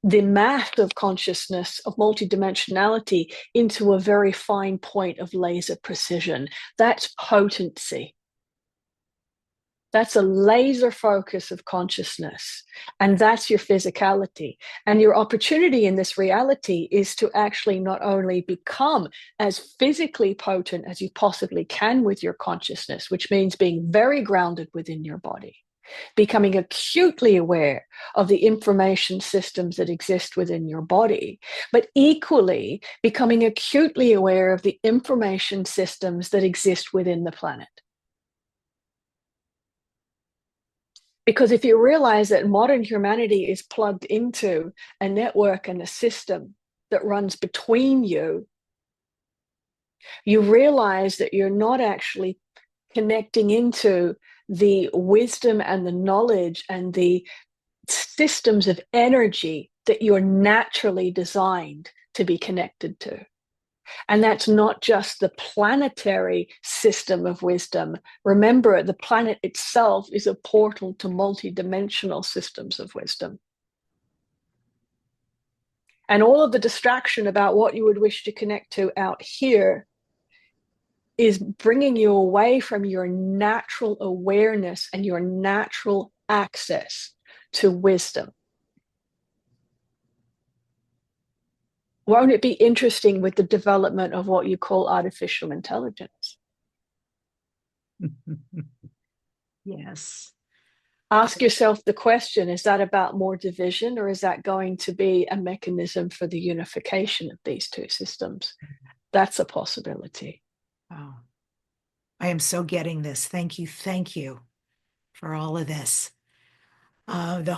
the math of consciousness, of multidimensionality, into a very fine point of laser precision. That's potency. That's a laser focus of consciousness, and that's your physicality. And your opportunity in this reality is to actually not only become as physically potent as you possibly can with your consciousness, which means being very grounded within your body, becoming acutely aware of the information systems that exist within your body, but equally becoming acutely aware of the information systems that exist within the planet. Because if you realize that modern humanity is plugged into a network and a system that runs between you, you realize that you're not actually connecting into the wisdom and the knowledge and the systems of energy that you're naturally designed to be connected to. And that's not just the planetary system of wisdom. Remember, the planet itself is a portal to multidimensional systems of wisdom. And all of the distraction about what you would wish to connect to out here is bringing you away from your natural awareness and your natural access to wisdom. Won't it be interesting with the development of what you call artificial intelligence? Yes. Ask yourself the question, is that about more division, or is that going to be a mechanism for the unification of these two systems? That's a possibility. Oh, I am so getting this. Thank you. Thank you for all of this. The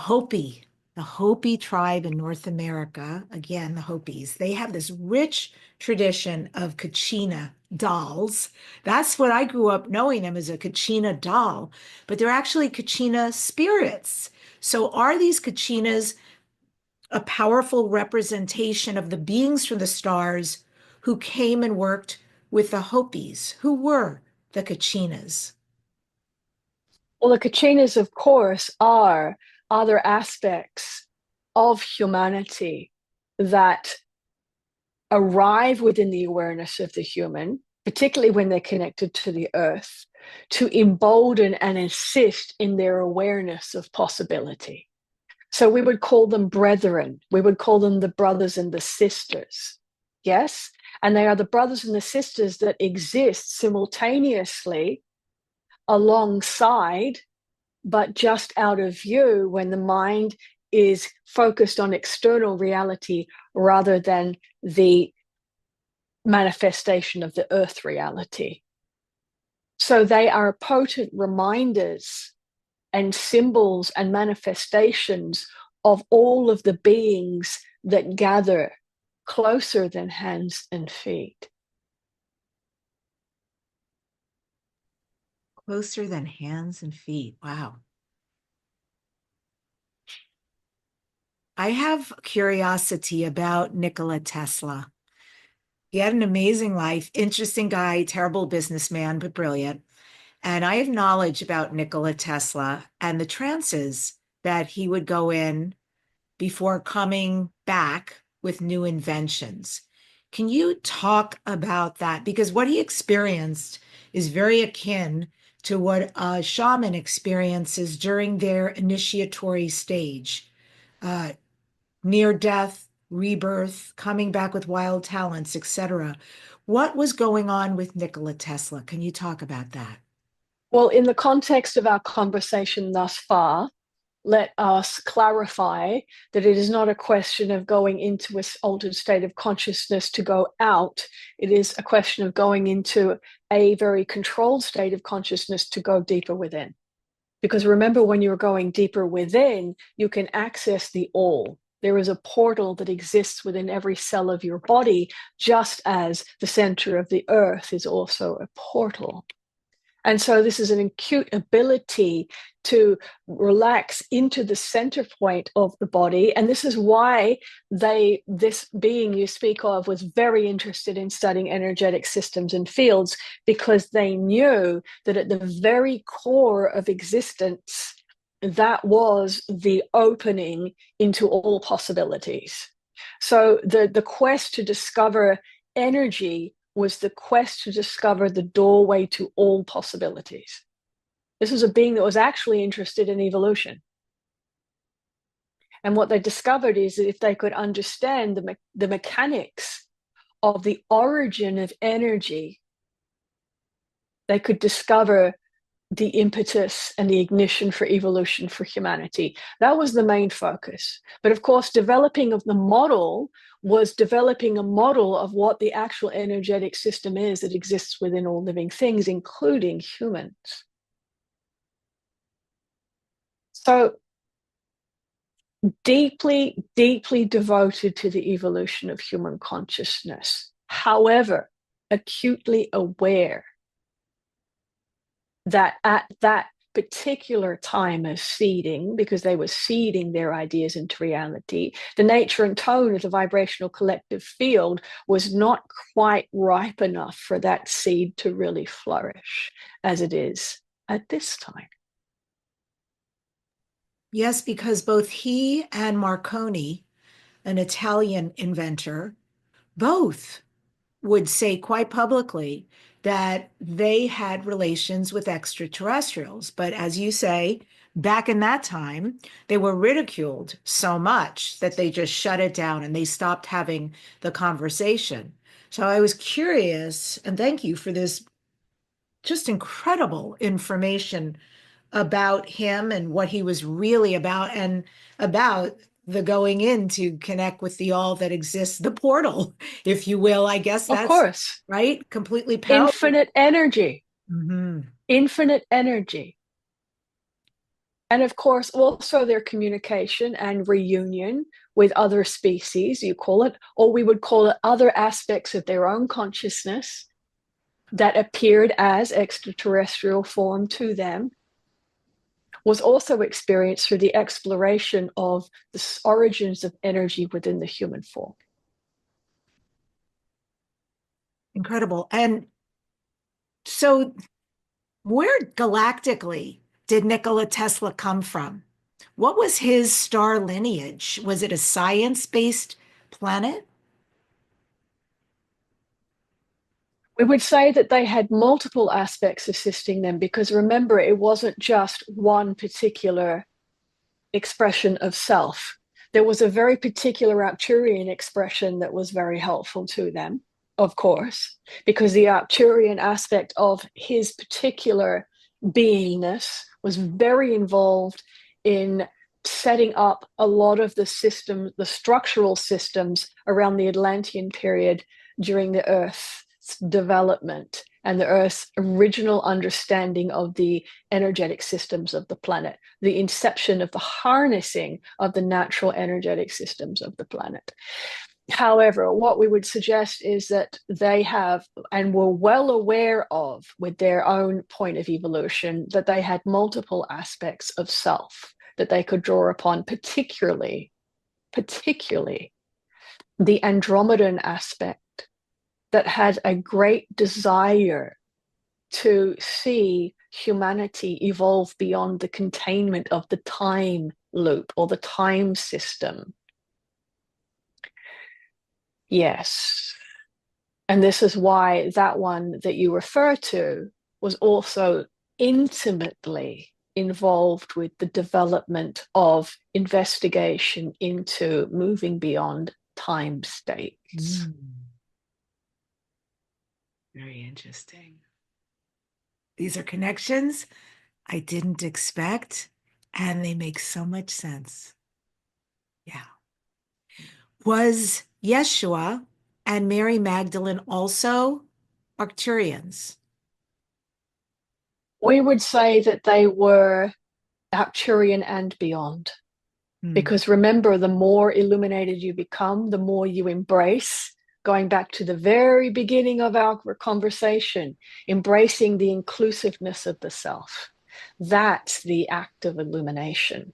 Hopi tribe in North America, again, the Hopis, they have this rich tradition of Kachina dolls. That's what I grew up knowing them as, a Kachina doll, but they're actually Kachina spirits. So are these Kachinas a powerful representation of the beings from the stars who came and worked with the Hopis? Who were the Kachinas? Well, the Kachinas, of course, are other aspects of humanity that arrive within the awareness of the human, particularly when they're connected to the earth, to embolden and assist in their awareness of possibility. So we would call them brethren. We would call them the brothers and the sisters. Yes? And they are the brothers and the sisters that exist simultaneously alongside, but just out of view when the mind is focused on external reality rather than the manifestation of the earth reality. So they are potent reminders and symbols and manifestations of all of the beings that gather closer than hands and feet. Closer than hands and feet. Wow. I have curiosity about Nikola Tesla. He had an amazing life, interesting guy, terrible businessman, but brilliant. And I have knowledge about Nikola Tesla and the trances that he would go in before coming back with new inventions. Can you talk about that? Because what he experienced is very akin to what a shaman experiences during their initiatory stage, uh, near death, rebirth, coming back with wild talents, etc. What was going on with Nikola Tesla? Can you talk about that? Well, in the context of our conversation thus far, let us clarify that it is not a question of going into an altered state of consciousness to go out. It is a question of going into a very controlled state of consciousness to go deeper within. Because remember, when you're going deeper within, you can access the all. There is a portal that exists within every cell of your body, just as the center of the earth is also a portal. And so this is an acute ability to relax into the center point of the body. And this is why this being you speak of was very interested in studying energetic systems and fields, because they knew that at the very core of existence, that was the opening into all possibilities. So the quest to discover energy was the quest to discover the doorway to all possibilities. This was a being that was actually interested in evolution. And what they discovered is that if they could understand the mechanics of the origin of energy, they could discover the impetus and the ignition for evolution for humanity. That was the main focus. But of course, developing of the model was developing a model of what the actual energetic system is that exists within all living things, including humans. So deeply, deeply devoted to the evolution of human consciousness. However, acutely aware that at that particular time of seeding, because they were seeding their ideas into reality, the nature and tone of the vibrational collective field was not quite ripe enough for that seed to really flourish as it is at this time. Yes, because both he and Marconi, an Italian inventor, both would say quite publicly that they had relations with extraterrestrials. But as you say, back in that time, they were ridiculed so much that they just shut it down and they stopped having the conversation. So I was curious, and thank you for this just incredible information about him and what he was really about, and about the going in to connect with the all that exists, the portal, if you will. I guess Of that's course, right. Completely powerful. infinite energy, Mhm. infinite energy. And of course, also their communication and reunion with other species, you call it, or we would call it other aspects of their own consciousness that appeared as extraterrestrial form to them, was also experienced through the exploration of the origins of energy within the human form. Incredible. And so, where galactically did Nikola Tesla come from? What was his star lineage? Was it a science-based planet? We would say that they had multiple aspects assisting them, because remember, it wasn't just one particular expression of self. There was a very particular Arcturian expression that was very helpful to them, of course, because the Arcturian aspect of his particular beingness was very involved in setting up a lot of the systems, the structural systems around the Atlantean period during the Earth's development and the Earth's original understanding of the energetic systems of the planet, the inception of the harnessing of the natural energetic systems of the planet. However, what we would suggest is that they have and were well aware of, with their own point of evolution, that they had multiple aspects of self that they could draw upon, particularly the Andromedan aspect, that had a great desire to see humanity evolve beyond the containment of the time loop or the time system. Yes. And this is why that one that you refer to was also intimately involved with the development of investigation into moving beyond time states. Very interesting. These are connections I didn't expect, and they make so much sense. Yeah. Was Yeshua and Mary Magdalene also Arcturians? We would say that they were Arcturian and beyond. Because remember, the more illuminated you become, the more you embrace, going back to the very beginning of our conversation, embracing the inclusiveness of the self. That's the act of illumination.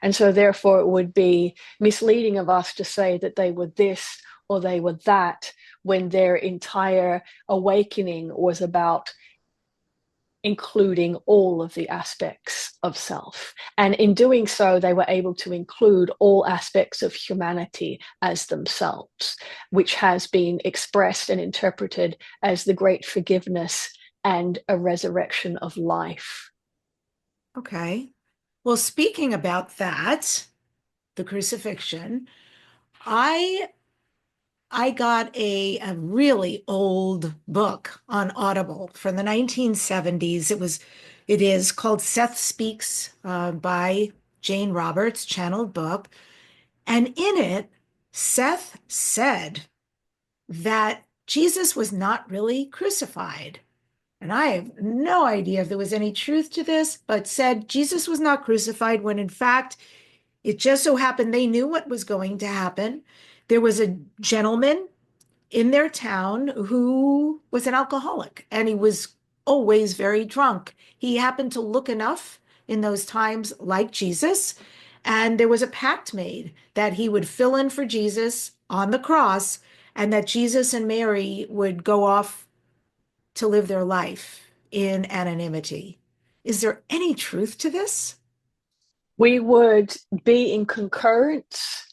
And so therefore it would be misleading of us to say that they were this or they were that when their entire awakening was about including all of the aspects of self. And in doing so, they were able to include all aspects of humanity as themselves, which has been expressed and interpreted as the great forgiveness and a resurrection of life. Okay. Well, speaking about that, the crucifixion, I got a really old book on Audible from the 1970s. It is called Seth Speaks by Jane Roberts, channeled book. And in it, Seth said that Jesus was not really crucified. And I have no idea if there was any truth to this, but said Jesus was not crucified when in fact it just so happened they knew what was going to happen. There was a gentleman in their town who was an alcoholic, and he was always very drunk. He happened to look enough in those times like Jesus, and there was a pact made that he would fill in for Jesus on the cross, and that Jesus and Mary would go off to live their life in anonymity. Is there any truth to this? We would be in concurrence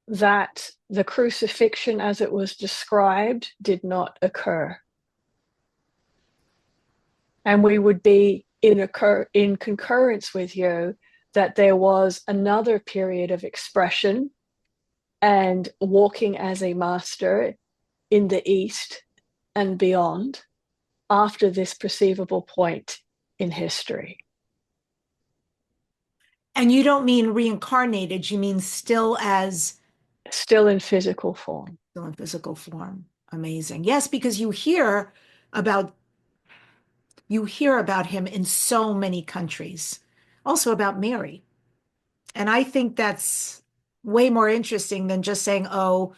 that the crucifixion as it was described did not occur. And we would be in concurrence with you that there was another period of expression and walking as a master in the East and beyond after this perceivable point in history. And you don't mean reincarnated, you mean still in physical form. Still in physical form. Amazing. Yes, because about you hear about him in so many countries. Also about Mary. And I think that's way more interesting than just saying, oh,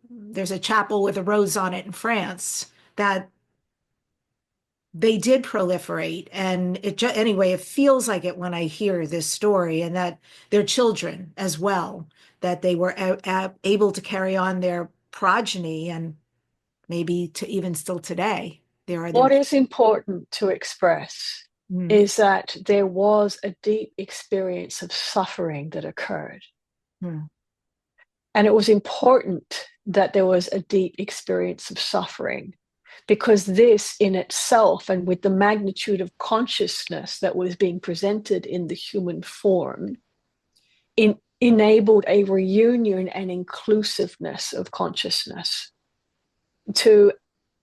there's a chapel with a rose on it in France. That they did proliferate. And anyway, it feels like it when I hear this story, and that their children as well, that they were able to carry on their progeny, and maybe to even still today, there are What is important to express is that there was a deep experience of suffering that occurred. And it was important that there was a deep experience of suffering, because this in itself, and with the magnitude of consciousness that was being presented in the human form, enabled a reunion and inclusiveness of consciousness. To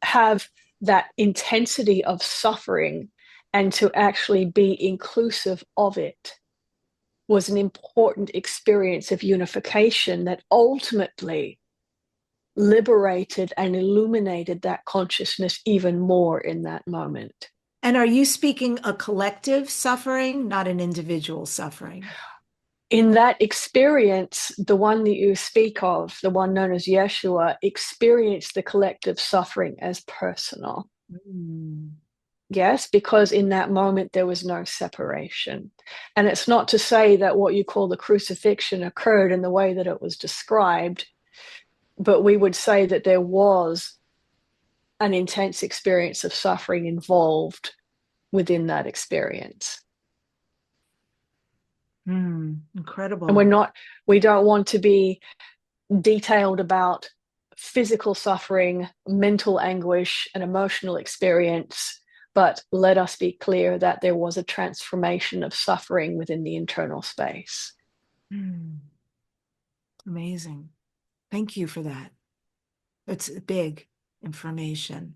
have that intensity of suffering and to actually be inclusive of it was an important experience of unification that ultimately liberated and illuminated that consciousness even more in that moment. And are you speaking a collective suffering, not an individual suffering? In that experience, the one that you speak of, the one known as Yeshua, experienced the collective suffering as personal. Yes, because in that moment there was no separation. And it's not to say that what you call the crucifixion occurred in the way that it was described, but we would say that there was an intense experience of suffering involved within that experience. Incredible. And we don't want to be detailed about physical suffering, mental anguish, and emotional experience. But let us be clear that there was a transformation of suffering within the internal space. Amazing. Thank you for that. It's big information.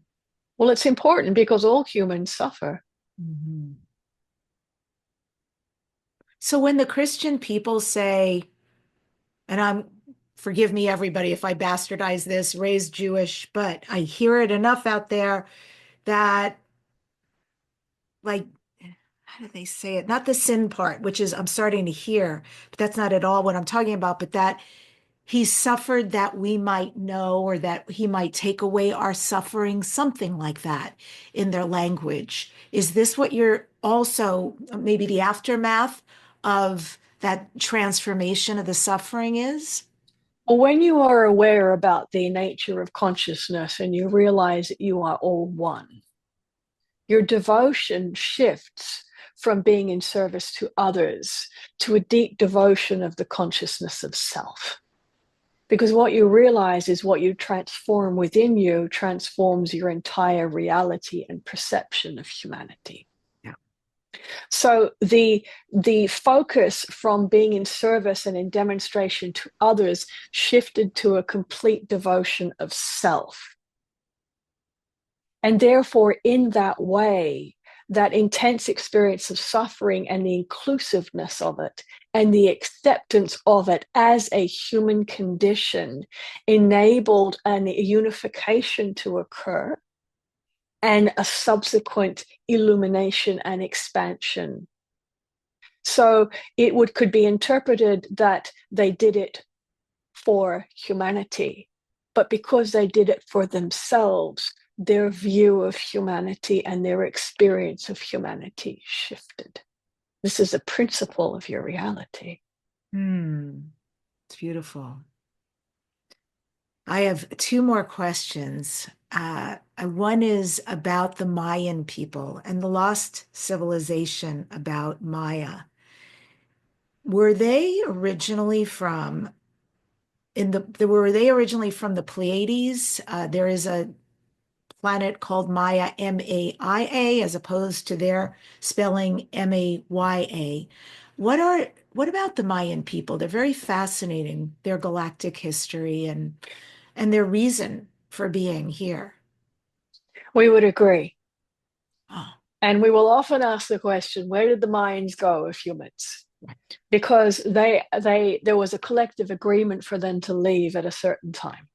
Well, it's important because all humans suffer. So when the Christian people say, and forgive me, everybody, if I bastardize this, raised Jewish, but I hear it enough out there that, like, how do they say it? Not the sin part, which is I'm starting to hear, but that's not at all what I'm talking about, but that he suffered that we might know, or that he might take away our suffering, something like that in their language. Is this what you're also, maybe the aftermath of that transformation of the suffering is? Well, when you are aware about the nature of consciousness and you realize that you are all one, your devotion shifts from being in service to others to a deep devotion of the consciousness of self. Because what you realize is what you transform within you transforms your entire reality and perception of humanity. Yeah. So the focus from being in service and in demonstration to others shifted to a complete devotion of self. And therefore, in that way, that intense experience of suffering and the inclusiveness of it and the acceptance of it as a human condition enabled a unification to occur and a subsequent illumination and expansion. So it could be interpreted that they did it for humanity, but because they did it for themselves, their view of humanity and their experience of humanity shifted. This is a principle of your reality. It's beautiful. I have two more questions. One is about the Mayan people and the lost civilization about Maya. Were they originally from the Pleiades? There is a planet called Maya, Maia, as opposed to their spelling Maya. What about the Mayan people? They're very fascinating, their galactic history and their reason for being here. We would agree. Oh, And we will often ask the question, where did the Mayans go of humans? right. Because there was a collective agreement for them to leave at a certain time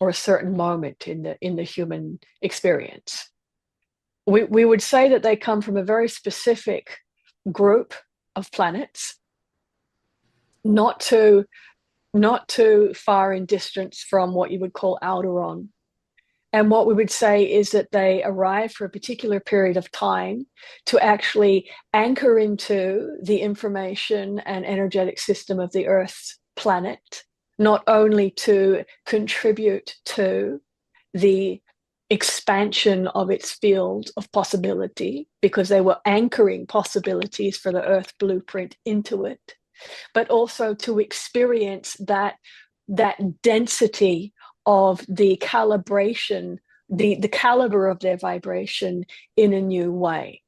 or a certain moment in the human experience. We would say that they come from a very specific group of planets, not too far in distance from what you would call Alderon. And what we would say is that they arrive for a particular period of time to actually anchor into the information and energetic system of the Earth's planet, not only to contribute to the expansion of its field of possibility, because they were anchoring possibilities for the Earth blueprint into it, but also to experience that density of the calibration, the caliber of their vibration in a new way.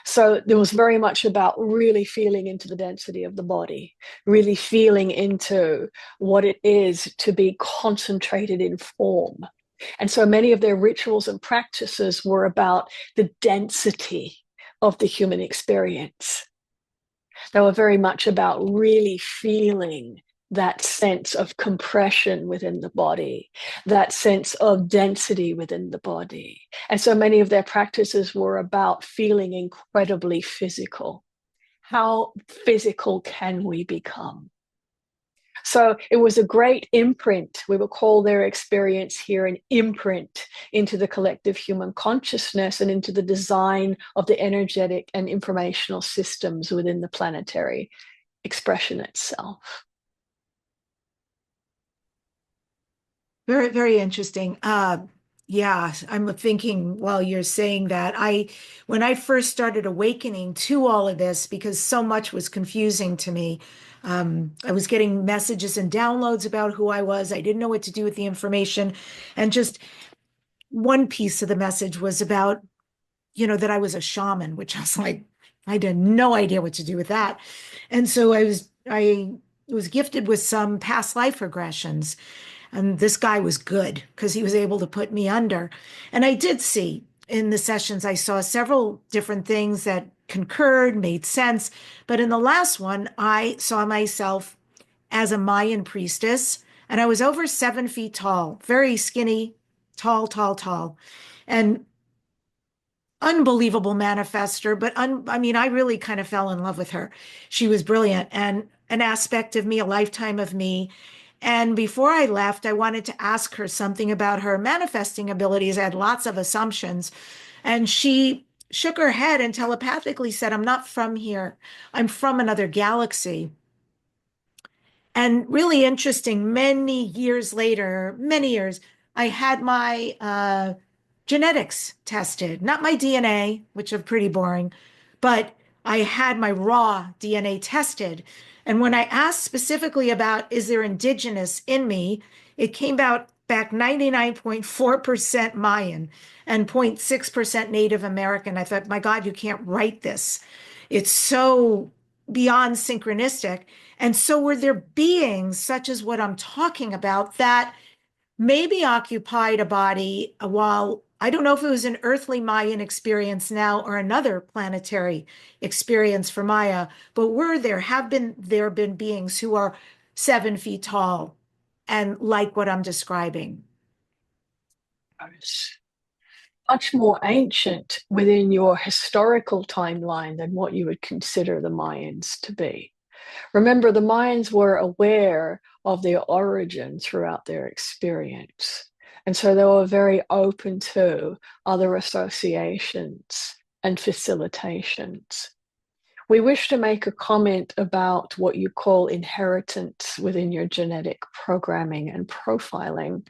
So there was very much about really feeling into the density of the body, really feeling into what it is to be concentrated in form. And so many of their rituals and practices were about the density of the human experience. They were very much about really feeling that sense of compression within the body, that sense of density within the body. And so many of their practices were about feeling incredibly physical. How physical can we become? So it was a great imprint. We will call their experience here an imprint into the collective human consciousness and into the design of the energetic and informational systems within the planetary expression itself. Very, very interesting. Yeah, I'm thinking while you're saying that, when I first started awakening to all of this, because so much was confusing to me, I was getting messages and downloads about who I was. I didn't know what to do with the information. And just one piece of the message was about, that I was a shaman, which I was like, I had no idea what to do with that. And so I was gifted with some past life regressions. And this guy was good because he was able to put me under. And I did see in the sessions, I saw several different things that concurred, made sense. But in the last one, I saw myself as a Mayan priestess, and I was over 7 feet tall, very skinny, tall, tall, tall. And unbelievable manifester, but I mean, I really kind of fell in love with her. She was brilliant and an aspect of me, a lifetime of me. And before I left, I wanted to ask her something about her manifesting abilities. I had lots of assumptions. And she shook her head and telepathically said, I'm not from here. I'm from another galaxy. And really interesting, many years later, many years, I had my genetics tested, not my DNA, which are pretty boring, but I had my raw DNA tested. And when I asked specifically about is there indigenous in me, it came out back 99.4% Mayan and 0.6% Native American. I thought, my God, you can't write this. It's so beyond synchronistic. And so were there beings such as what I'm talking about that maybe occupied a body while I don't know if it was an earthly Mayan experience now or another planetary experience for Maya, but there been beings who are 7 feet tall and like what I'm describing. Much more ancient within your historical timeline than what you would consider the Mayans to be. Remember, the Mayans were aware of their origin throughout their experience. And so they were very open to other associations and facilitations. We wish to make a comment about what you call inheritance within your genetic programming and profiling.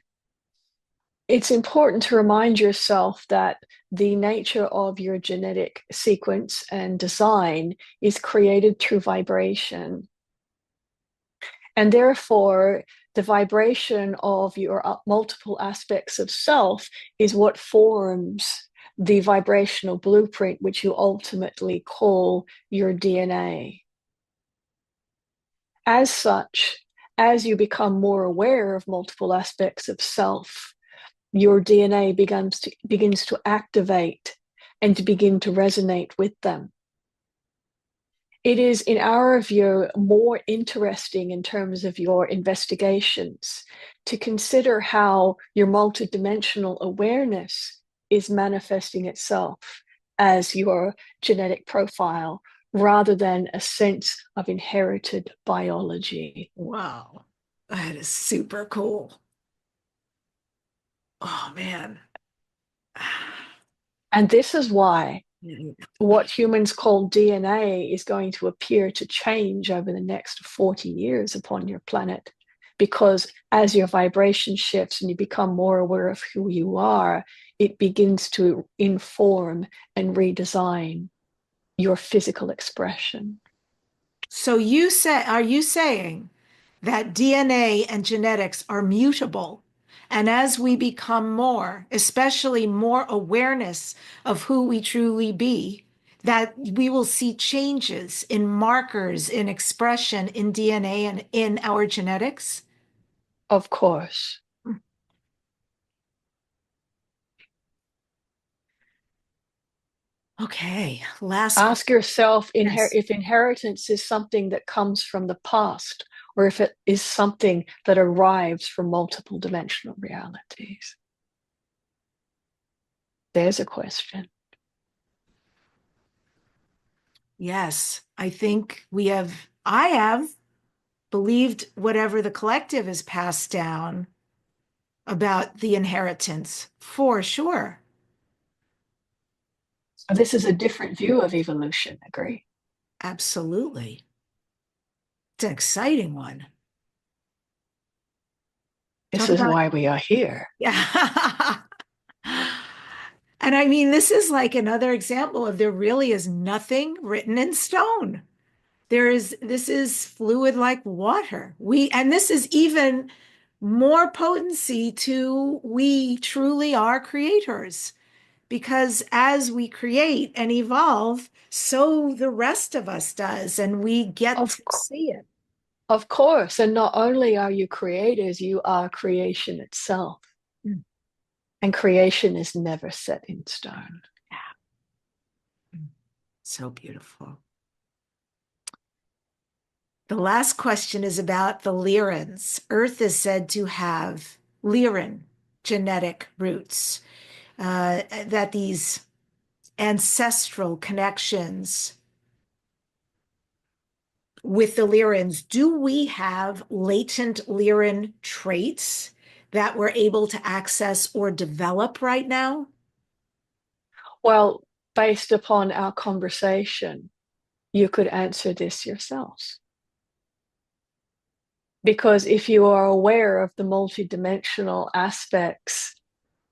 It's important to remind yourself that the nature of your genetic sequence and design is created through vibration. And therefore, the vibration of your multiple aspects of self is what forms the vibrational blueprint, which you ultimately call your DNA. As such, as you become more aware of multiple aspects of self, your DNA begins to activate and to begin to resonate with them. It is, in our view, more interesting in terms of your investigations to consider how your multidimensional awareness is manifesting itself as your genetic profile rather than a sense of inherited biology. Wow, that is super cool. Oh, man. And this is why what humans call DNA is going to appear to change over the next 40 years upon your planet. Because as your vibration shifts and you become more aware of who you are, it begins to inform and redesign your physical expression. So are you saying that DNA and genetics are mutable? And as we become more, especially more awareness of who we truly be, that we will see changes in markers, in expression, in DNA, and in our genetics? Of course. Okay, last Ask yourself yes. if inheritance is something that comes from the past or if it is something that arrives from multiple dimensional realities. There's a question. Yes, I have believed whatever the collective has passed down about the inheritance, for sure. So this is a different view of evolution, agree? Absolutely. It's an exciting one. This Talk is about, why we are here. yeah. And I mean, this is like another example of there really is nothing written in stone. This is fluid like water. And this is even more potency to we truly are creators. Because as we create and evolve, so the rest of us does, and we get Of, to see it. of course. And not only are you creators, you are creation itself. Mm. And creation is never set in stone. Yeah. So beautiful. The last question is about the Lyrans. Earth is said to have Lyran genetic roots, that these ancestral connections with the Lyrans, do we have latent Lyran traits that we're able to access or develop right now? Well, based upon our conversation, you could answer this yourselves. Because if you are aware of the multidimensional aspects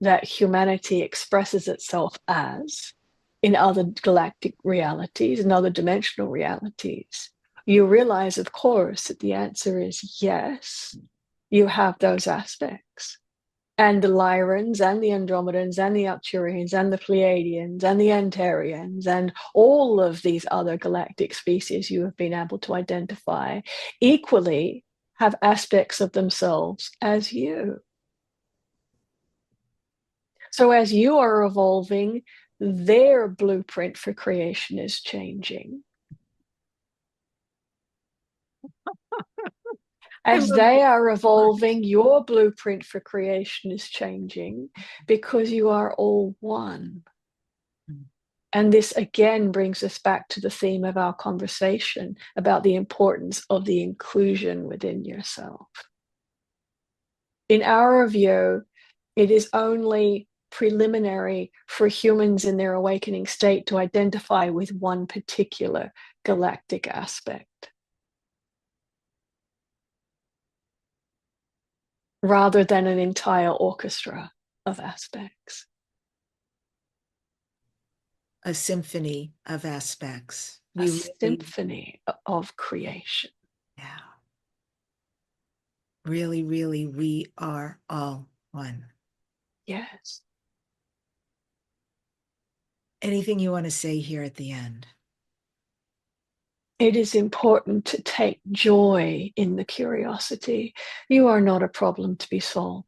that humanity expresses itself as in other galactic realities, in other dimensional realities, you realize, of course, that the answer is yes, you have those aspects. And the Lyrans and the Andromedans and the Arcturians and the Pleiadians and the Antarians and all of these other galactic species you have been able to identify equally have aspects of themselves as you. So as you are evolving, their blueprint for creation is changing. As they are evolving, your blueprint for creation is changing because you are all one. And this again brings us back to the theme of our conversation about the importance of the inclusion within yourself. In our view, it is only preliminary for humans in their awakening state to identify with one particular galactic aspect, rather than an entire orchestra of aspects. A symphony of aspects. A symphony of creation. Yeah. Really, really, we are all one. Yes. Anything you want to say here at the end? It is important to take joy in the curiosity. You are not a problem to be solved.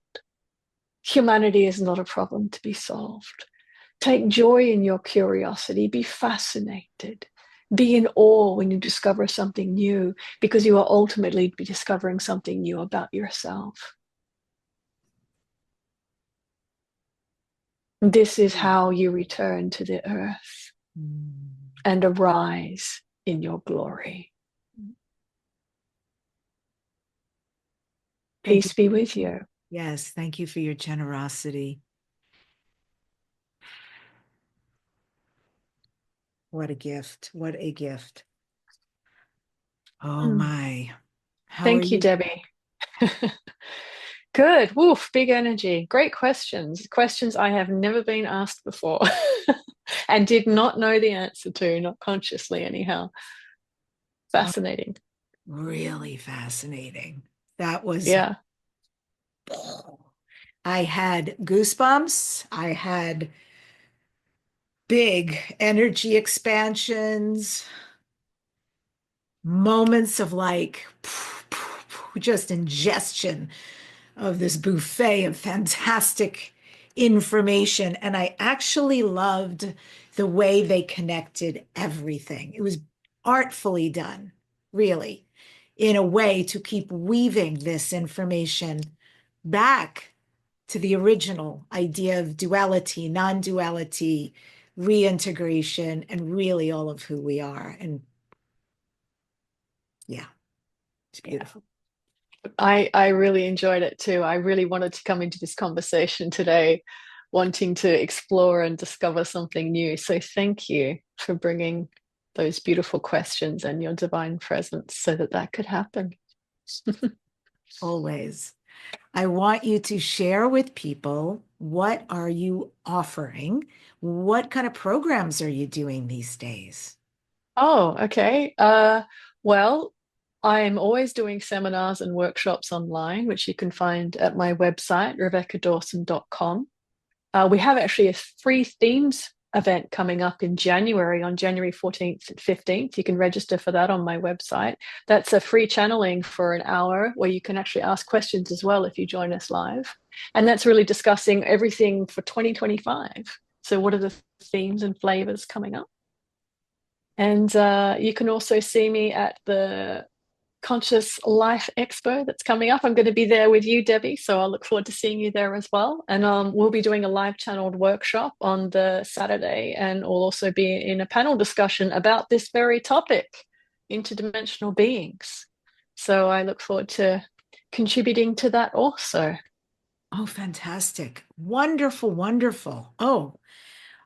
Humanity is not a problem to be solved. Take joy in your curiosity. Be fascinated. Be in awe when you discover something new, because you are ultimately discovering something new about yourself. This is how you return to the earth and arise in your glory. Peace be with you. Yes, thank you for your generosity. What a gift. What a gift. Oh my. Thank you, Debbie. Good. Woof, big energy. Great questions. Questions I have never been asked before and did not know the answer to, not consciously anyhow. Fascinating. Really fascinating. That was, yeah. I had goosebumps. I had big energy expansions, moments of like just ingestion of this buffet of fantastic information. And I actually loved the way they connected everything. It was artfully done, really, in a way to keep weaving this information back to the original idea of duality, non-duality, reintegration, and really all of who we are. And yeah, it's beautiful. I really enjoyed it too. I really wanted to come into this conversation today, wanting to explore and discover something new. So thank you for bringing those beautiful questions and your divine presence so that that could happen. Always. I want you to share with people, what are you offering? What kind of programs are you doing these days? Oh, okay. Well, I'm always doing seminars and workshops online, which you can find at my website, RebeccaDawson.com. We have actually a free themes event coming up in January, on January 14th and 15th. You can register for that on my website. That's a free channeling for an hour where you can actually ask questions as well if you join us live. And that's really discussing everything for 2025. So, what are the themes and flavors coming up? And you can also see me at the Conscious Life Expo that's coming up. I'm going to be there with you, Debbie, so I'll look forward to seeing you there as well. And we'll be doing a live channeled workshop on the Saturday, and we'll also be in a panel discussion about this very topic, interdimensional beings. So I look forward to contributing to that also. Oh, fantastic. Wonderful, wonderful. Oh,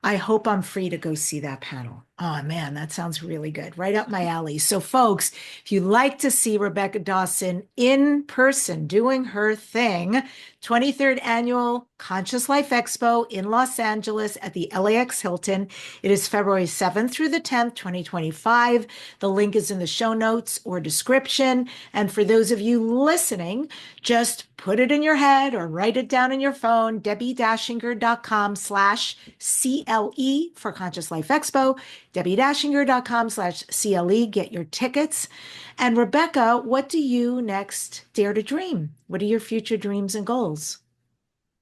I hope I'm free to go see that panel. Oh man, that sounds really good. Right up my alley. So folks, if you'd like to see Rebecca Dawson in person doing her thing, 23rd Annual Conscious Life Expo in Los Angeles at the LAX Hilton. It is February 7th through the 10th, 2025. The link is in the show notes or description. And for those of you listening, just put it in your head or write it down in your phone, DebbiDachinger.com/CLE for Conscious Life Expo, DebbiDachinger.com/CLE. Get your tickets. And Rebecca, what do you next dare to dream? What are your future dreams and goals?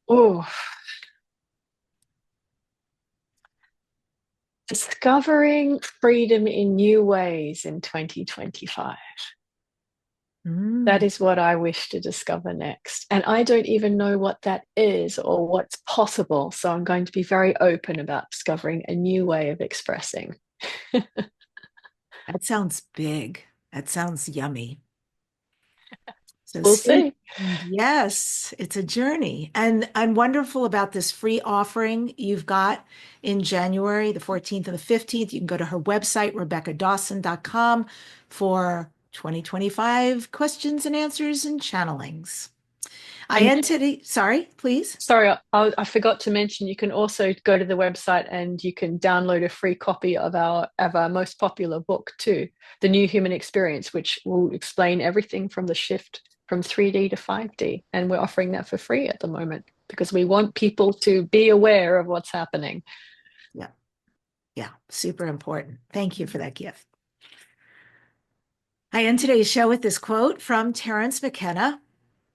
Oh, discovering freedom in new ways in 2025. That is what I wish to discover next. And I don't even know what that is or what's possible. So I'm going to be very open about discovering a new way of expressing. That sounds big. That sounds yummy. So We'll see. Yes, it's a journey. And wonderful about this free offering you've got in January, the 14th and the 15th. You can go to her website, RebeccaDawson.com, for 2025 questions and answers and channelings. Sorry, please. Sorry, I forgot to mention, you can also go to the website and you can download a free copy of our most popular book too, The New Human Experience, which will explain everything from the shift from 3D to 5D. And we're offering that for free at the moment because we want people to be aware of what's happening. Yeah. Yeah. Super important. Thank you for that gift. I end today's show with this quote from Terence McKenna.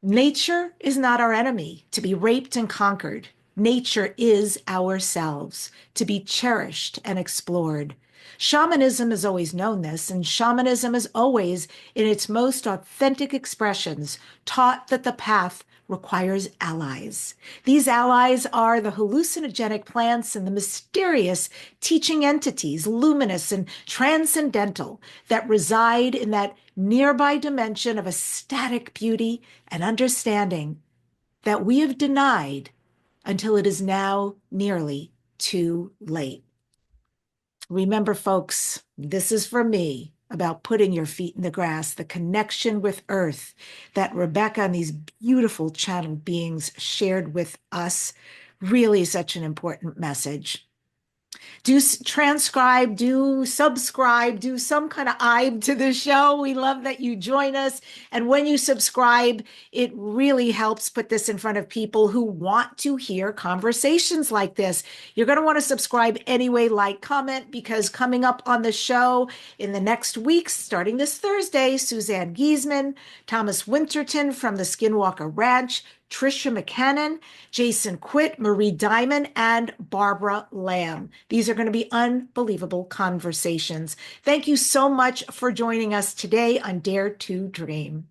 Nature is not our enemy to be raped and conquered. Nature is ourselves to be cherished and explored. Shamanism has always known this, and shamanism is always, in its most authentic expressions, taught that the path requires allies. These allies are the hallucinogenic plants and the mysterious teaching entities, luminous and transcendental, that reside in that nearby dimension of ecstatic beauty and understanding that we have denied until it is now nearly too late. Remember, folks, this is for me about putting your feet in the grass, the connection with Earth that Rebecca and these beautiful channeled beings shared with us. Really such an important message. Do transcribe, do subscribe, do some kind of IB to the show. We love that you join us. And when you subscribe, it really helps put this in front of people who want to hear conversations like this. You're going to want to subscribe anyway, like, comment, because coming up on the show in the next weeks, starting this Thursday, Suzanne Giesman, Thomas Winterton from the Skinwalker Ranch, Tricia McCannon, Jason Quitt, Marie Diamond, and Barbara Lamb. These are going to be unbelievable conversations. Thank you so much for joining us today on Dare to Dream.